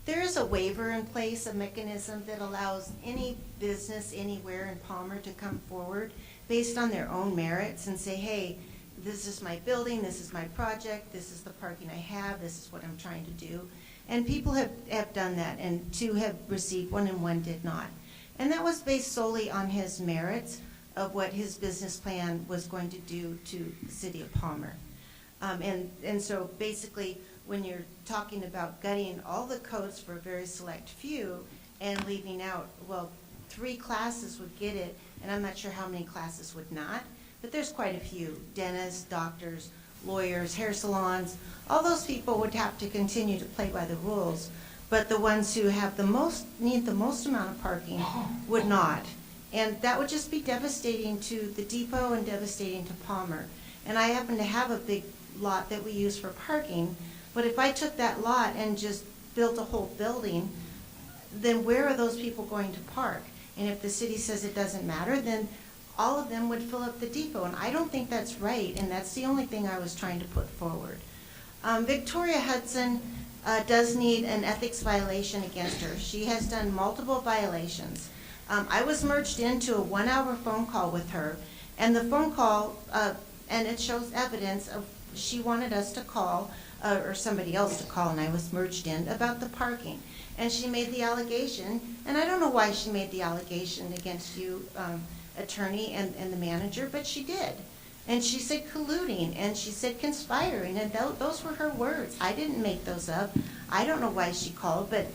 There is a waiver in place, a mechanism that allows any business anywhere in Palmer to come forward based on their own merits and say, hey, this is my building, this is my project, this is the parking I have, this is what I'm trying to do. And people have done that, and 2 have received one and 1 did not. And that was based solely on his merits of what his business plan was going to do to the city of Palmer. And so basically, when you're talking about gutting all the codes for a very select few and leaving out, well, 3 classes would get it, and I'm not sure how many classes would not, but there's quite a few. Dentists, doctors, lawyers, hair salons, all those people would have to continue to play by the rules, but the ones who have the most, need the most amount of parking would not. And that would just be devastating to the depot and devastating to Palmer. And I happen to have a big lot that we use for parking, but if I took that lot and just built a whole building, then where are those people going to park? And if the city says it doesn't matter, then all of them would fill up the depot, and I don't think that's right, and that's the only thing I was trying to put forward. Victoria Hudson does need an ethics violation against her. She has done multiple violations. I was merged into a 1-hour phone call with her, and the phone call, and it shows evidence of she wanted us to call, or somebody else to call, and I was merged in, about the parking. And she made the allegation, and I don't know why she made the allegation against you, attorney and the manager, but she did. And she said colluding, and she said conspiring, and those were her words. I didn't make those up. I don't know why she called, but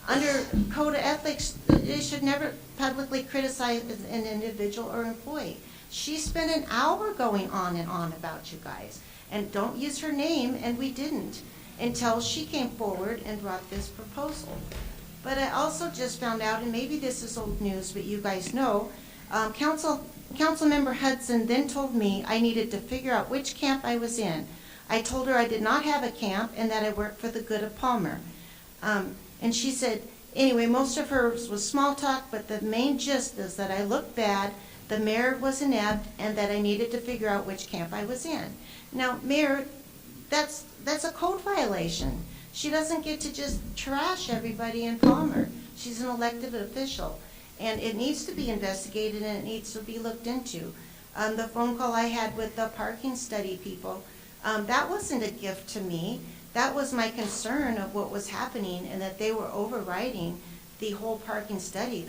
under code of ethics, you should never publicly criticize an individual or employee. She spent an hour going on and on about you guys, and don't use her name, and we didn't, until she came forward and brought this proposal. But I also just found out, and maybe this is old news, but you guys know, Councilmember Hudson then told me I needed to figure out which camp I was in. I told her I did not have a camp and that I worked for the good of Palmer. And she said, anyway, most of hers was small talk, but the main gist is that I looked bad, the mayor was inept, and that I needed to figure out which camp I was in. Now, Mayor, that's a code violation. She doesn't get to just trash everybody in Palmer. She's an elected official. And it needs to be investigated, and it needs to be looked into. The phone call I had with the parking study people, that wasn't a gift to me. That was my concern of what was happening, and that they were overriding the whole parking study.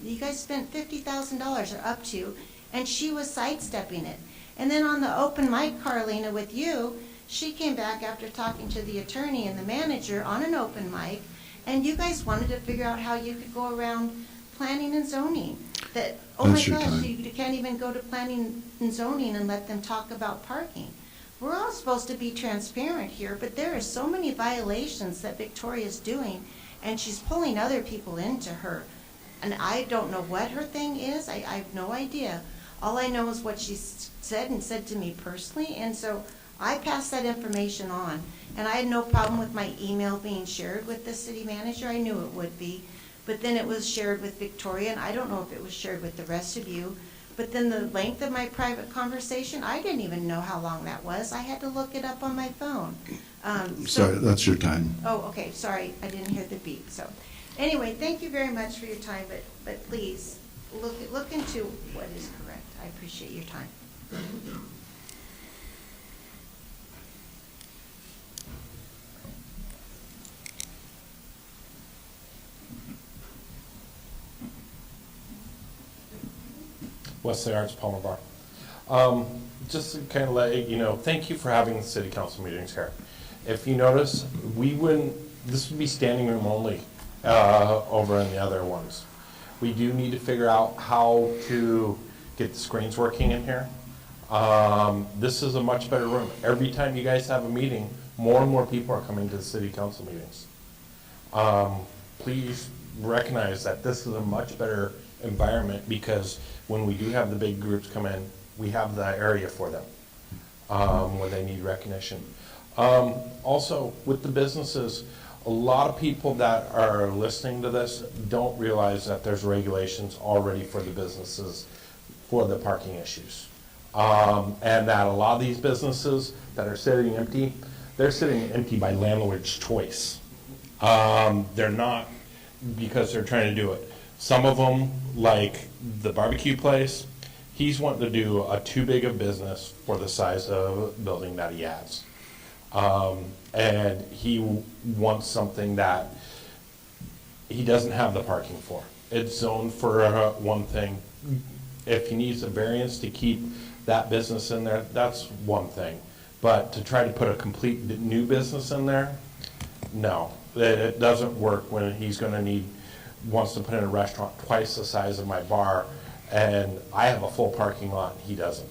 You guys spent $50,000 or up to, and she was sidestepping it. And then on the open mic, Carlina, with you, she came back after talking to the attorney and the manager on an open mic, and you guys wanted to figure out how you could go around planning and zoning. That, oh my gosh, you can't even go to planning and zoning and let them talk about parking. We're all supposed to be transparent here, but there are so many violations that Victoria's doing, and she's pulling other people into her. And I don't know what her thing is. I have no idea. All I know is what she said and said to me personally, and so I passed that information on. And I had no problem with my email being shared with the city manager. I knew it would be. But then it was shared with Victoria, and I don't know if it was shared with the rest of you. But then the length of my private conversation, I didn't even know how long that was. I had to look it up on my phone. Sorry, that's your time. Oh, okay, sorry, I didn't hear the beep, so. Anyway, thank you very much for your time, but please, look into what is correct. I appreciate your time. Wesley Arts, Palmer Bar. Just to kind of let you know, thank you for having the city council meetings here. If you notice, this would be standing room only over in the other ones. We do need to figure out how to get the screens working in here. This is a much better room. Every time you guys have a meeting, more and more people are coming to the city council meetings. Please recognize that this is a much better environment because when we do have the big groups come in, we have the area for them when they need recognition. Also, with the businesses, a lot of people that are listening to this don't realize that there's regulations already for the businesses for the parking issues. And that a lot of these businesses that are sitting empty, they're sitting empty by landlord's choice. They're not because they're trying to do it. Some of them, like the barbecue place, he's wanting to do a too big of business for the size of building that he has. And he wants something that he doesn't have the parking for. It's zoned for one thing. If he needs a variance to keep that business in there, that's one thing. But to try to put a complete new business in there, no. It doesn't work when he's going to wants to put in a restaurant twice the size of my bar, and I have a full parking lot, and he doesn't.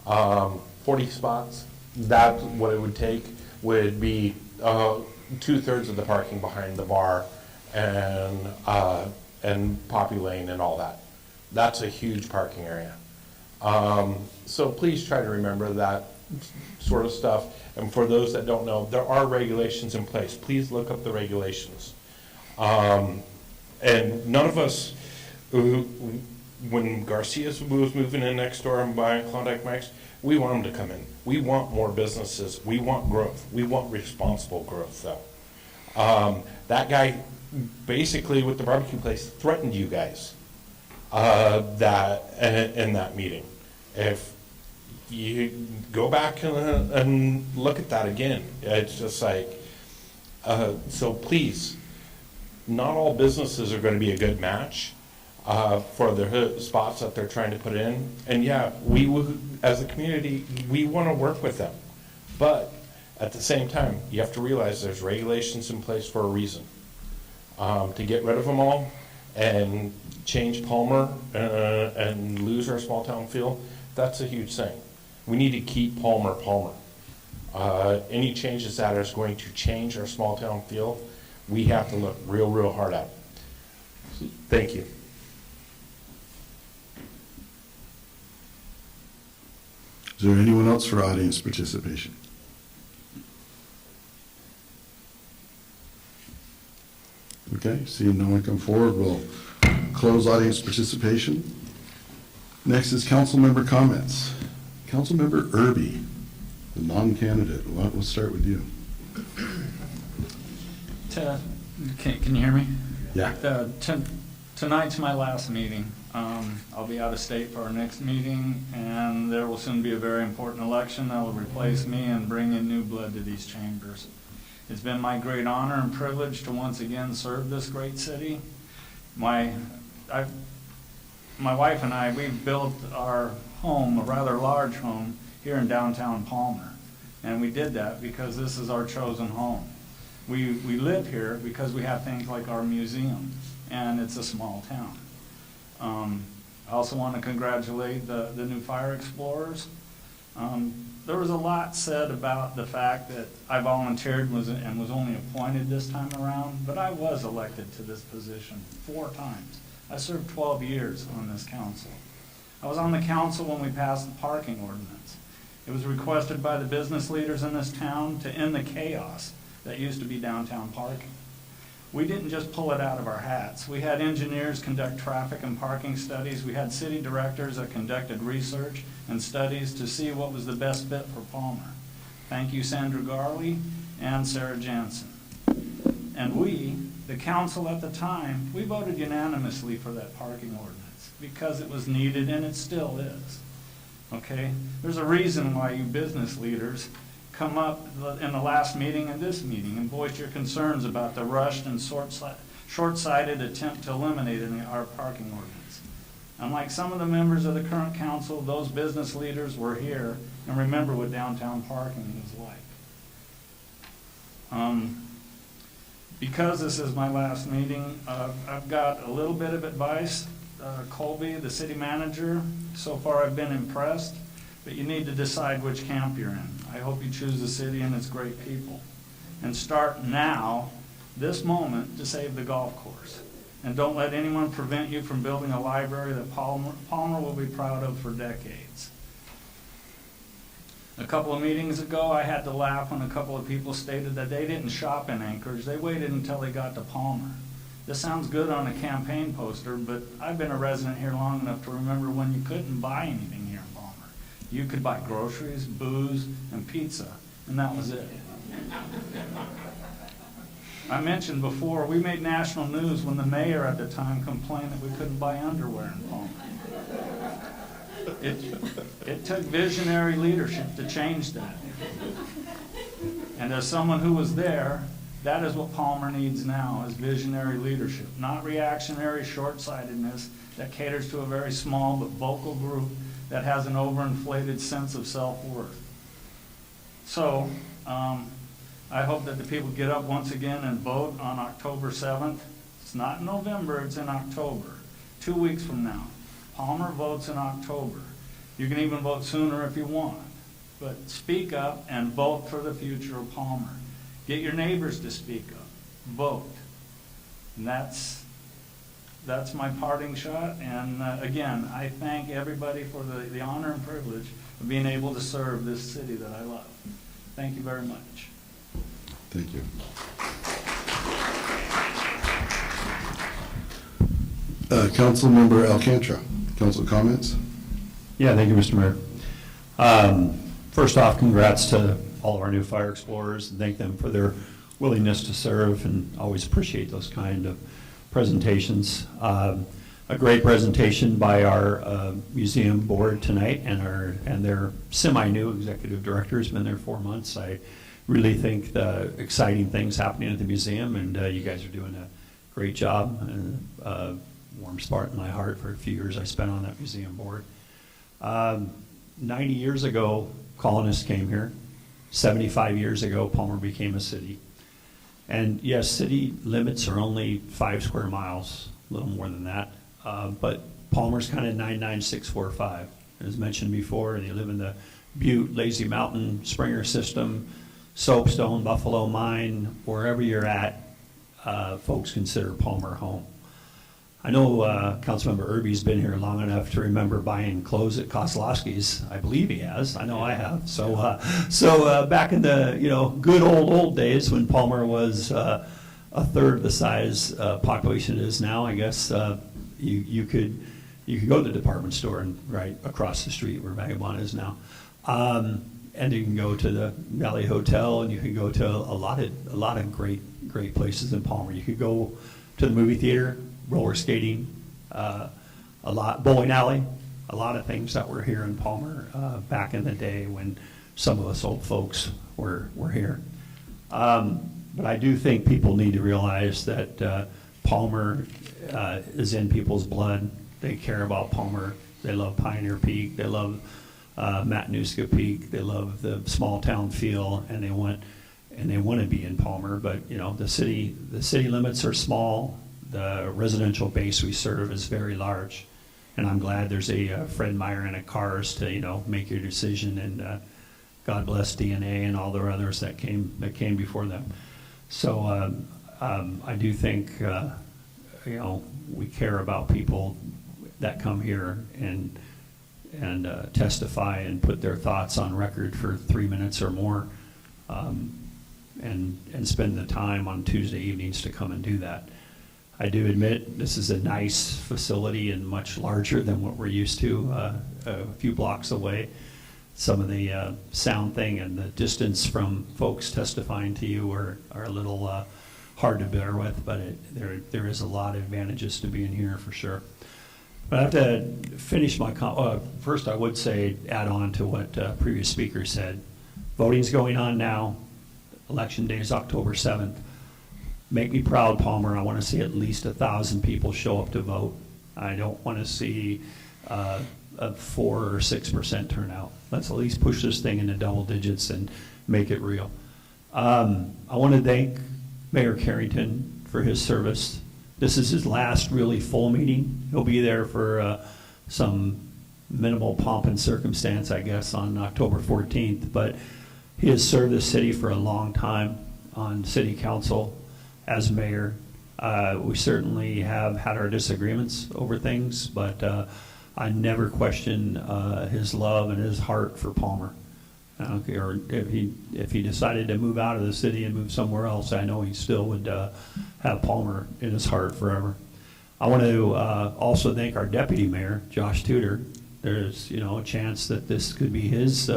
40 spots, that's what it would take, would be 2/3 of the parking behind the bar and Poppy Lane and all that. That's a huge parking area. So please try to remember that sort of stuff. And for those that don't know, there are regulations in place. Please look up the regulations. And none of us, when Garcia was moving in next door and buying Klondike Mike's, we want them to come in. We want more businesses. We want growth. We want responsible growth, though. That guy, basically, with the barbecue place, threatened you guys in that meeting. If you go back and look at that again, it's just like, so please, not all businesses are going to be a good match for the spots that they're trying to put in. And yeah, we as a community, we want to work with them. But at the same time, you have to realize there's regulations in place for a reason. To get rid of them all and change Palmer and lose our small town feel, that's a huge thing. We need to keep Palmer. Any changes that is going to change our small town feel, we have to look real hard at. Thank you. Is there anyone else for audience participation? Okay, seeing no one come forward, we'll close audience participation. Next is council member comments. Councilmember Irby, the non-candidate. We'll start with you. Can you hear me? Yeah. Tonight's my last meeting. I'll be out of state for our next meeting, and there will soon be a very important election that will replace me and bring in new blood to these chambers. It's been my great honor and privilege to once again serve this great city. My wife and I, we've built our home, a rather large home, here in downtown Palmer. And we did that because this is our chosen home. We live here because we have things like our museum, and it's a small town. I also want to congratulate the new Fire Explorers. There was a lot said about the fact that I volunteered and was only appointed this time around, but I was elected to this position 4 times. I served 12 years on this council. I was on the council when we passed the parking ordinance. It was requested by the business leaders in this town to end the chaos that used to be downtown parking. We didn't just pull it out of our hats. We had engineers conduct traffic and parking studies. We had city directors that conducted research and studies to see what was the best fit for Palmer. Thank you, Sandra Garley and Sarah Jansen. And we, the council at the time, we voted unanimously for that parking ordinance because it was needed, and it still is. Okay? There's a reason why you business leaders come up in the last meeting and this meeting and voice your concerns about the rushed and short-sighted attempt to eliminate our parking ordinance. Unlike some of the members of the current council, those business leaders were here and remember what downtown parking was like. Because this is my last meeting, I've got a little bit of advice. Colby, the city manager, so far I've been impressed, but you need to decide which camp you're in. I hope you choose the city and its great people. And start now, this moment, to save the golf course. And don't let anyone prevent you from building a library that Palmer will be proud of for decades. A couple of meetings ago, I had to laugh when a couple of people stated that they didn't shop in Anchorage. They waited until they got to Palmer. This sounds good on a campaign poster, but I've been a resident here long enough to remember when you couldn't buy anything here in Palmer. You could buy groceries, booze, and pizza, and that was it. I mentioned before, we made national news when the mayor at the time complained that we couldn't buy underwear in Palmer. It took visionary leadership to change that. And as someone who was there, that is what Palmer needs now, is visionary leadership, not reactionary short-sightedness that caters to a very small but vocal group that has an overinflated sense of self-worth. So, I hope that the people get up once again and vote on October 7th. It's not in November, it's in October, 2 weeks from now. Palmer votes in October. You can even vote sooner if you want, but speak up and vote for the future of Palmer. Get your neighbors to speak up. Vote. And that's my parting shot. And again, I thank everybody for the honor and privilege of being able to serve this city that I love. Thank you very much. Thank you. Councilmember Alcantara, council comments? Yeah, thank you, Mr. Mayor. First off, congrats to all of our new fire explorers, and thank them for their willingness to serve, and always appreciate those kind of presentations. A great presentation by our museum board tonight, and their semi-new executive director has been there 4 months. I really think the exciting things happening at the museum, and you guys are doing a great job, and warm spot in my heart for a few years I spent on that museum board. 90 years ago, colonists came here. 75 years ago, Palmer became a city. And yes, city limits are only 5 square miles, a little more than that. But Palmer's kind of 99645. As mentioned before, they live in the Butte, Lazy Mountain, Springer system, Soapstone, Buffalo Mine, wherever you're at, folks consider Palmer home. I know Councilmember Irby's been here long enough to remember buying clothes at Kozlowski's. I believe he has. I know I have. So back in the good old days when Palmer was a third the size population it is now, I guess you could go to the department store and right across the street where Vagabond is now, and you can go to the Valley Hotel, and you can go to a lot of great places in Palmer. You could go to the movie theater, roller skating, bowling alley, a lot of things that were here in Palmer back in the day when some of us old folks were here. But I do think people need to realize that Palmer is in people's blood. They care about Palmer. They love Pioneer Peak. They love Matanuska Peak. They love the small town feel, and they want to be in Palmer. But the city limits are small. The residential base we serve is very large, and I'm glad there's a Fred Meyer and a Cars to make your decision, and God bless DNA and all the others that came before them. So I do think we care about people that come here and testify and put their thoughts on record for 3 minutes or more. and spend the time on Tuesday evenings to come and do that. I do admit this is a nice facility and much larger than what we're used to a few blocks away. Some of the sound thing and the distance from folks testifying to you are a little hard to bear with, but there is a lot of advantages to being here for sure. But I have to finish my first I would say add on to what previous speaker said. Voting's going on now. Election day is October 7th. Make me proud, Palmer. I want to see at least 1,000 people show up to vote. I don't want to see a 4 or 6% turnout. Let's at least push this thing into double digits and make it real. I want to thank Mayor Carrington for his service. This is his last really full meeting. He'll be there for some minimal pomp and circumstance, I guess, on October 14th. But he has served the city for a long time on city council as mayor. We certainly have had our disagreements over things, but I never question his love and his heart for Palmer. I don't care if he decided to move out of the city and move somewhere else, I know he still would have Palmer in his heart forever. I want to also thank our deputy mayor, Josh Tudor. There's a chance that this could be his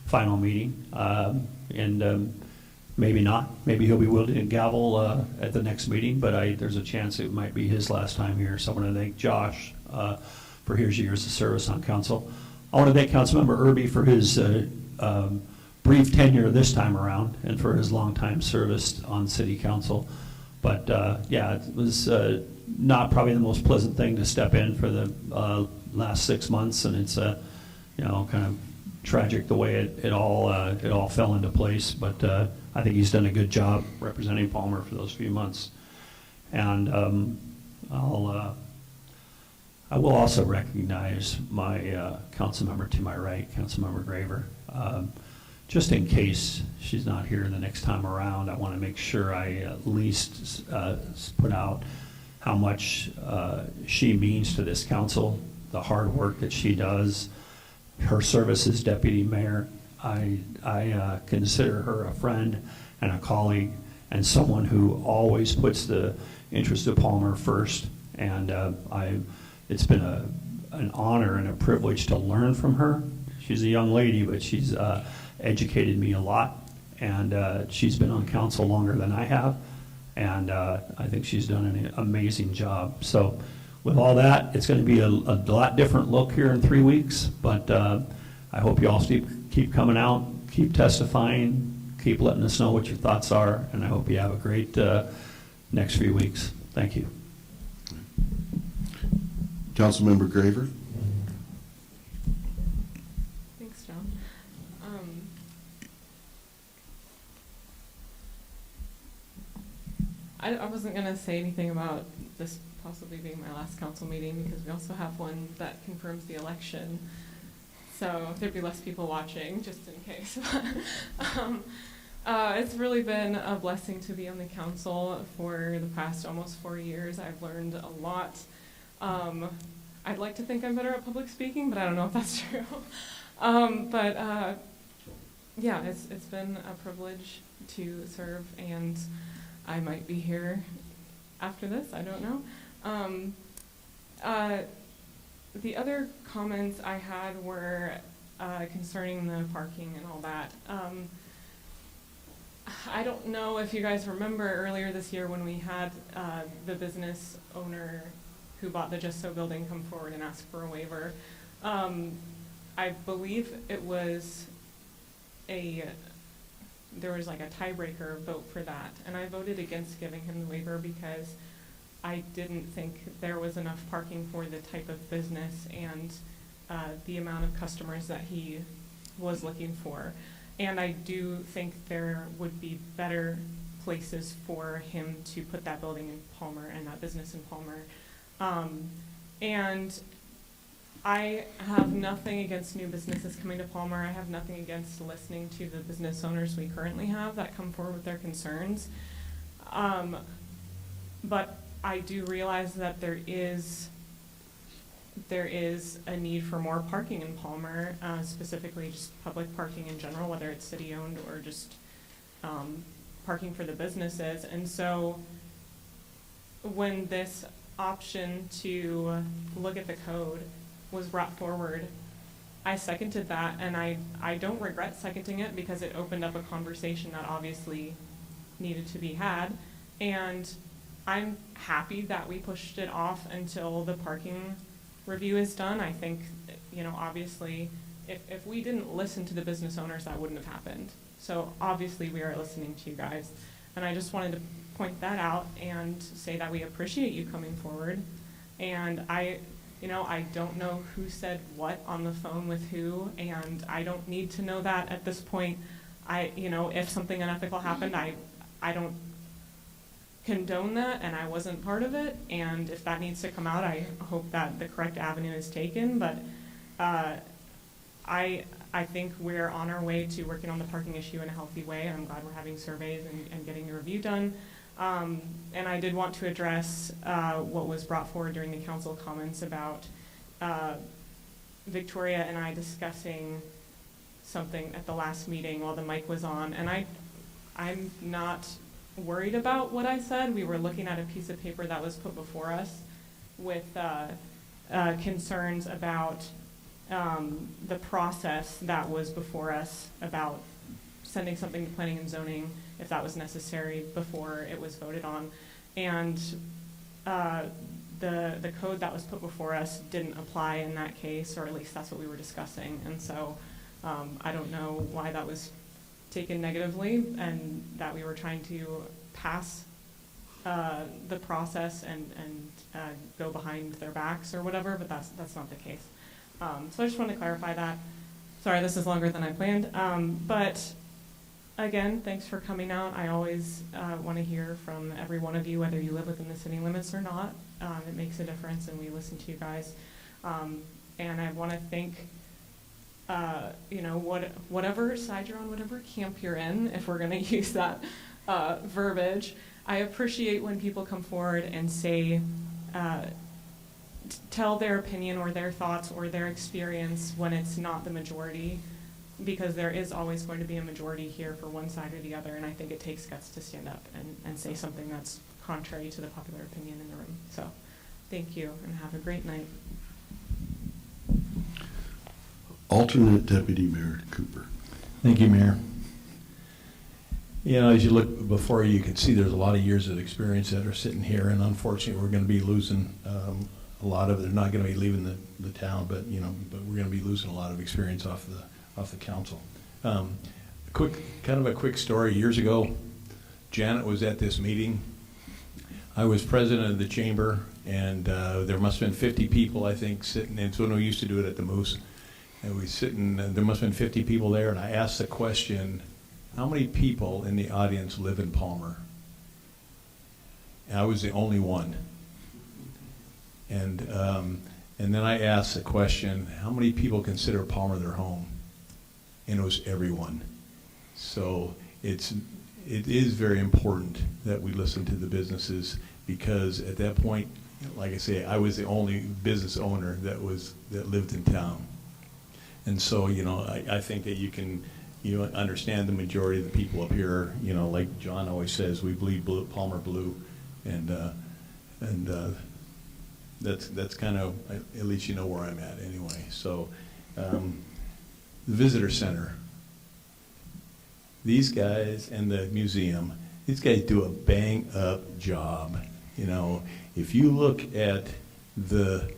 final meeting, and maybe not. Maybe he'll be willing to gavel at the next meeting, but there's a chance it might be his last time here. So I want to thank Josh for his years of service on council. I want to thank Councilmember Irby for his brief tenure this time around and for his long time service on city council. But yeah, it was not probably the most pleasant thing to step in for the last 6 months, and it's kind of tragic the way it all fell into place. But I think he's done a good job representing Palmer for those few months. And I will also recognize my council member to my right, Councilmember Graver. Just in case she's not here the next time around, I want to make sure I at least put out how much she means to this council, the hard work that she does, her service as deputy mayor. I consider her a friend and a colleague and someone who always puts the interest of Palmer first. And it's been an honor and a privilege to learn from her. She's a young lady, but she's educated me a lot, and she's been on council longer than I have, and I think she's done an amazing job. So with all that, it's going to be a lot different look here in 3 weeks, but I hope you all keep coming out, keep testifying, keep letting us know what your thoughts are, and I hope you have a great next few weeks. Thank you. Councilmember Graver. Thanks, John. I wasn't going to say anything about this possibly being my last council meeting because we also have one that confirms the election. So there'd be less people watching, just in case. It's really been a blessing to be on the council for the past almost 4 years. I've learned a lot. I'd like to think I'm better at public speaking, but I don't know if that's true. Yeah, it's been a privilege to serve, and I might be here after this, I don't know. The other comments I had were concerning the parking and all that. I don't know if you guys remember earlier this year when we had the business owner who bought the Just So building come forward and ask for a waiver. I believe it was there was like a tiebreaker vote for that, and I voted against giving him the waiver because I didn't think there was enough parking for the type of business and the amount of customers that he was looking for. And I do think there would be better places for him to put that building in Palmer and that business in Palmer. And I have nothing against new businesses coming to Palmer. I have nothing against listening to the business owners we currently have that come forward with their concerns. But I do realize that there is a need for more parking in Palmer, specifically just public parking in general, whether it's city-owned or just parking for the businesses. And so when this option to look at the code was brought forward, I seconded that, and I don't regret seconding it because it opened up a conversation that obviously needed to be had. And I'm happy that we pushed it off until the parking review is done. I think, you know, obviously, if we didn't listen to the business owners, that wouldn't have happened. So obviously we are listening to you guys. And I just wanted to point that out and say that we appreciate you coming forward. And I don't know who said what on the phone with who, and I don't need to know that at this point. If something unethical happened, I don't condone that, and I wasn't part of it. And if that needs to come out, I hope that the correct avenue is taken. But I think we're on our way to working on the parking issue in a healthy way. I'm glad we're having surveys and getting the review done. And I did want to address what was brought forward during the council comments about Victoria and I discussing something at the last meeting while the mic was on. And I'm not worried about what I said. We were looking at a piece of paper that was put before us with concerns about the process that was before us about sending something to planning and zoning if that was necessary before it was voted on. And the code that was put before us didn't apply in that case, or at least that's what we were discussing. And so I don't know why that was taken negatively, and that we were trying to pass the process and go behind their backs or whatever, but that's not the case. So I just wanted to clarify that. Sorry, this is longer than I planned. But again, thanks for coming out. I always want to hear from every one of you, whether you live within the city limits or not. It makes a difference, and we listen to you guys. And I want to thank, whatever side you're on, whatever camp you're in, if we're going to use that verbiage. I appreciate when people come forward and say, tell their opinion or their thoughts or their experience when it's not the majority, because there is always going to be a majority here for one side or the other, and I think it takes guts to stand up and say something that's contrary to the popular opinion in the room. So thank you, and have a great night. Alternate Deputy Mayor Cooper. Thank you, Mayor. You know, as you look before you can see there's a lot of years of experience that are sitting here, and unfortunately we're going to be losing a lot of it. They're not going to be leaving the town, but we're going to be losing a lot of experience off the council. Kind of a quick story. Years ago, Janet was at this meeting. I was president of the chamber, and there must have been 50 people, I think, sitting. And so we used to do it at the Moose. And we sitting. There must have been 50 people there, and I asked the question, how many people in the audience live in Palmer? And I was the only one. And then I asked the question, how many people consider Palmer their home? And it was everyone. So it is very important that we listen to the businesses, because at that point, like I say, I was the only business owner that lived in town. And so, I think that you can understand the majority of the people up here, like John always says, we bleed blue, Palmer blue, and that's kind of, at least you know where I'm at anyway. So the visitor center, these guys, and the museum, these guys do a bang up job. If you look at the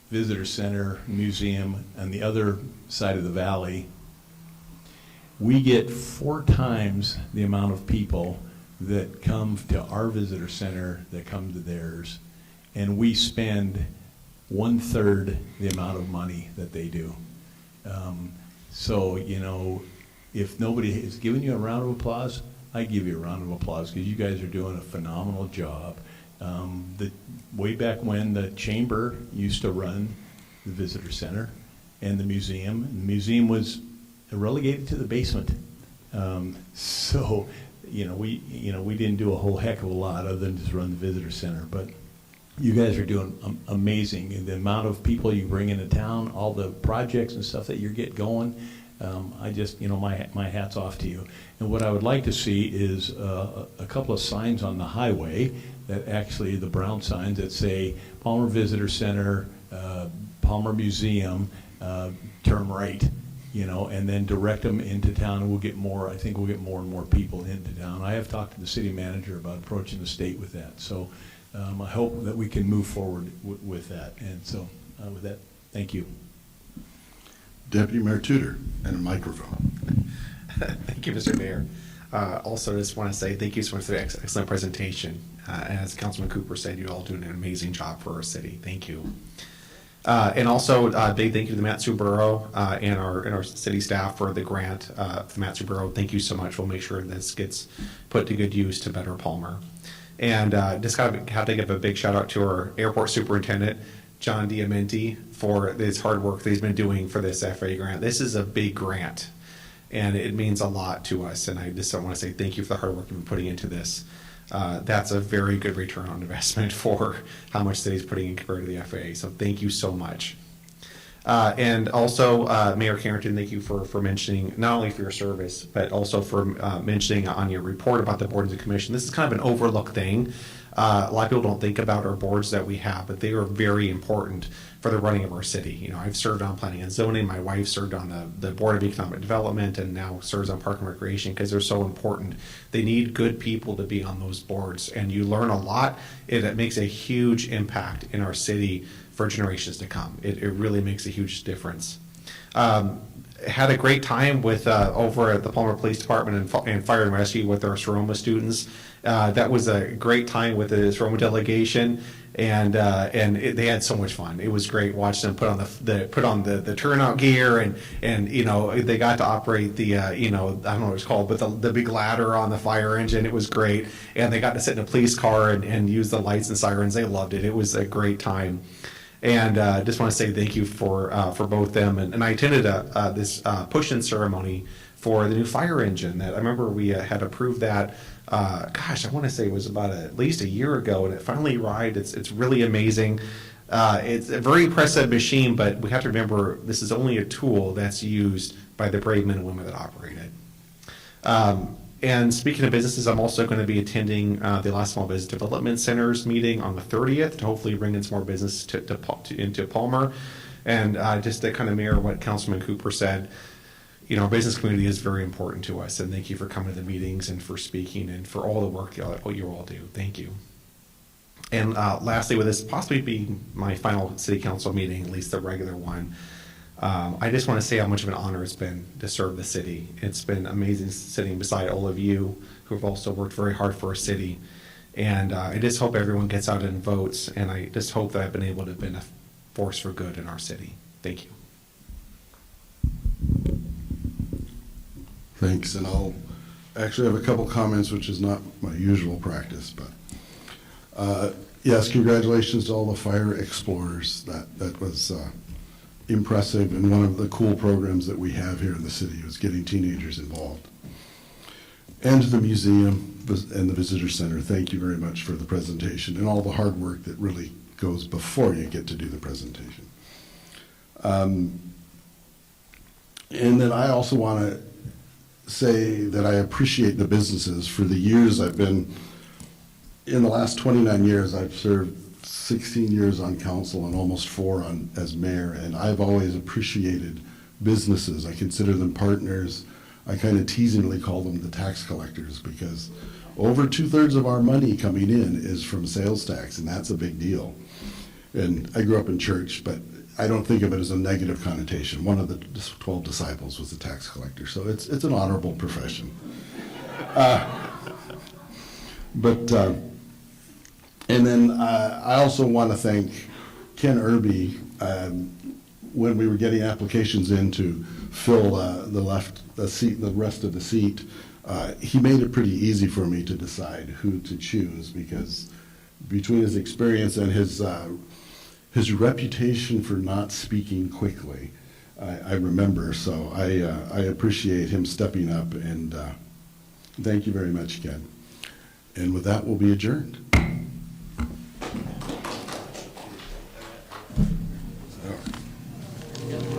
visitor center, museum, and the other side of the valley, we get 4 times the amount of people that come to our visitor center that come to theirs, and we spend 1/3 the amount of money that they do. So if nobody is giving you a round of applause, I give you a round of applause, because you guys are doing a phenomenal job. Way back when the chamber used to run the visitor center and the museum was relegated to the basement. So we didn't do a whole heck of a lot other than just run the visitor center. But you guys are doing amazing. And the amount of people you bring into town, all the projects and stuff that you get going, I just, my hat's off to you. And what I would like to see is a couple of signs on the highway that actually, the brown signs that say Palmer Visitor Center, Palmer Museum, turn right, and then direct them into town, and I think we'll get more and more people into town. I have talked to the city manager about approaching the state with that. So I hope that we can move forward with that. And so with that, thank you. Deputy Mayor Tudor, and a microphone. Thank you, Mr. Mayor. Also, just want to say thank you so much for the excellent presentation. As Councilman Cooper said, you all doing an amazing job for our city. Thank you. And also, big thank you to the Mat-Su Borough and our city staff for the grant. The Mat-Su Borough, thank you so much. We'll make sure this gets put to good use to better Palmer. And just have to give a big shout out to our airport superintendent, John Diamenti, for his hard work that he's been doing for this FAA grant. This is a big grant, and it means a lot to us. And I just want to say thank you for the hard work you've been putting into this. That's a very good return on investment for how much city's putting in compared to the FAA. So thank you so much. And also, Mayor Carrington, thank you for mentioning, not only for your service, but also for mentioning on your report about the boards and commission. This is kind of an overlooked thing. A lot of people don't think about our boards that we have, but they are very important for the running of our city. I've served on planning and zoning. My wife served on the Board of Economic Development and now serves on Park and Recreation because they're so important. They need good people to be on those boards, and you learn a lot. It makes a huge impact in our city for generations to come. It really makes a huge difference. Had a great time with over at the Palmer Police Department and Fire and Rescue with our Seroma students. That was a great time with the Seroma delegation, and they had so much fun. It was great watching them put on the turnout gear, and they got to operate the I don't know what it's called, but the big ladder on the fire engine. It was great, and they got to sit in a police car and use the lights and sirens. They loved it. It was a great time. And just want to say thank you for both them. And I attended this push-in ceremony for the new fire engine that I remember we had approved that. I want to say it was about at least a year ago, and it finally arrived. It's really amazing. It's a very impressive machine, but we have to remember this is only a tool that's used by the brave men and women that operate it. And speaking of businesses, I'm also going to be attending the Alaska Small Business Development Center's meeting on the 30th to hopefully bring in some more business into Palmer. And just to kind of mirror what Councilman Cooper said, our business community is very important to us. And thank you for coming to the meetings and for speaking and for all the work you all do. Thank you. And lastly, with this possibly being my final city council meeting, at least the regular one, I just want to say how much of an honor it's been to serve the city. It's been amazing sitting beside all of you who have also worked very hard for our city. And I just hope everyone gets out and votes. And I just hope that I've been able to be a force for good in our city. Thank you. Thanks. And I'll actually have a couple comments, which is not my usual practice. But yes, congratulations to all the fire explorers. That was impressive, and one of the cool programs that we have here in the city was getting teenagers involved. And to the museum and the visitor center, thank you very much for the presentation and all the hard work that really goes before you get to do the presentation. And then I also want to say that I appreciate the businesses. For the years I've been, in the last 29 years, I've served 16 years on council and almost 4 as mayor, and I've always appreciated businesses. I consider them partners. I kind of teasingly call them the tax collectors, because over 2/3 of our money coming in is from sales tax, and that's a big deal. And I grew up in church, but I don't think of it as a negative connotation. One of the 12 disciples was a tax collector, so it's an honorable profession. And then I also want to thank Ken Irby. When we were getting applications in to fill the rest of the seat, he made it pretty easy for me to decide who to choose, because between his experience and his reputation for not speaking quickly, I remember. So I appreciate him stepping up, and thank you very much, Ken. And with that, we'll be adjourned.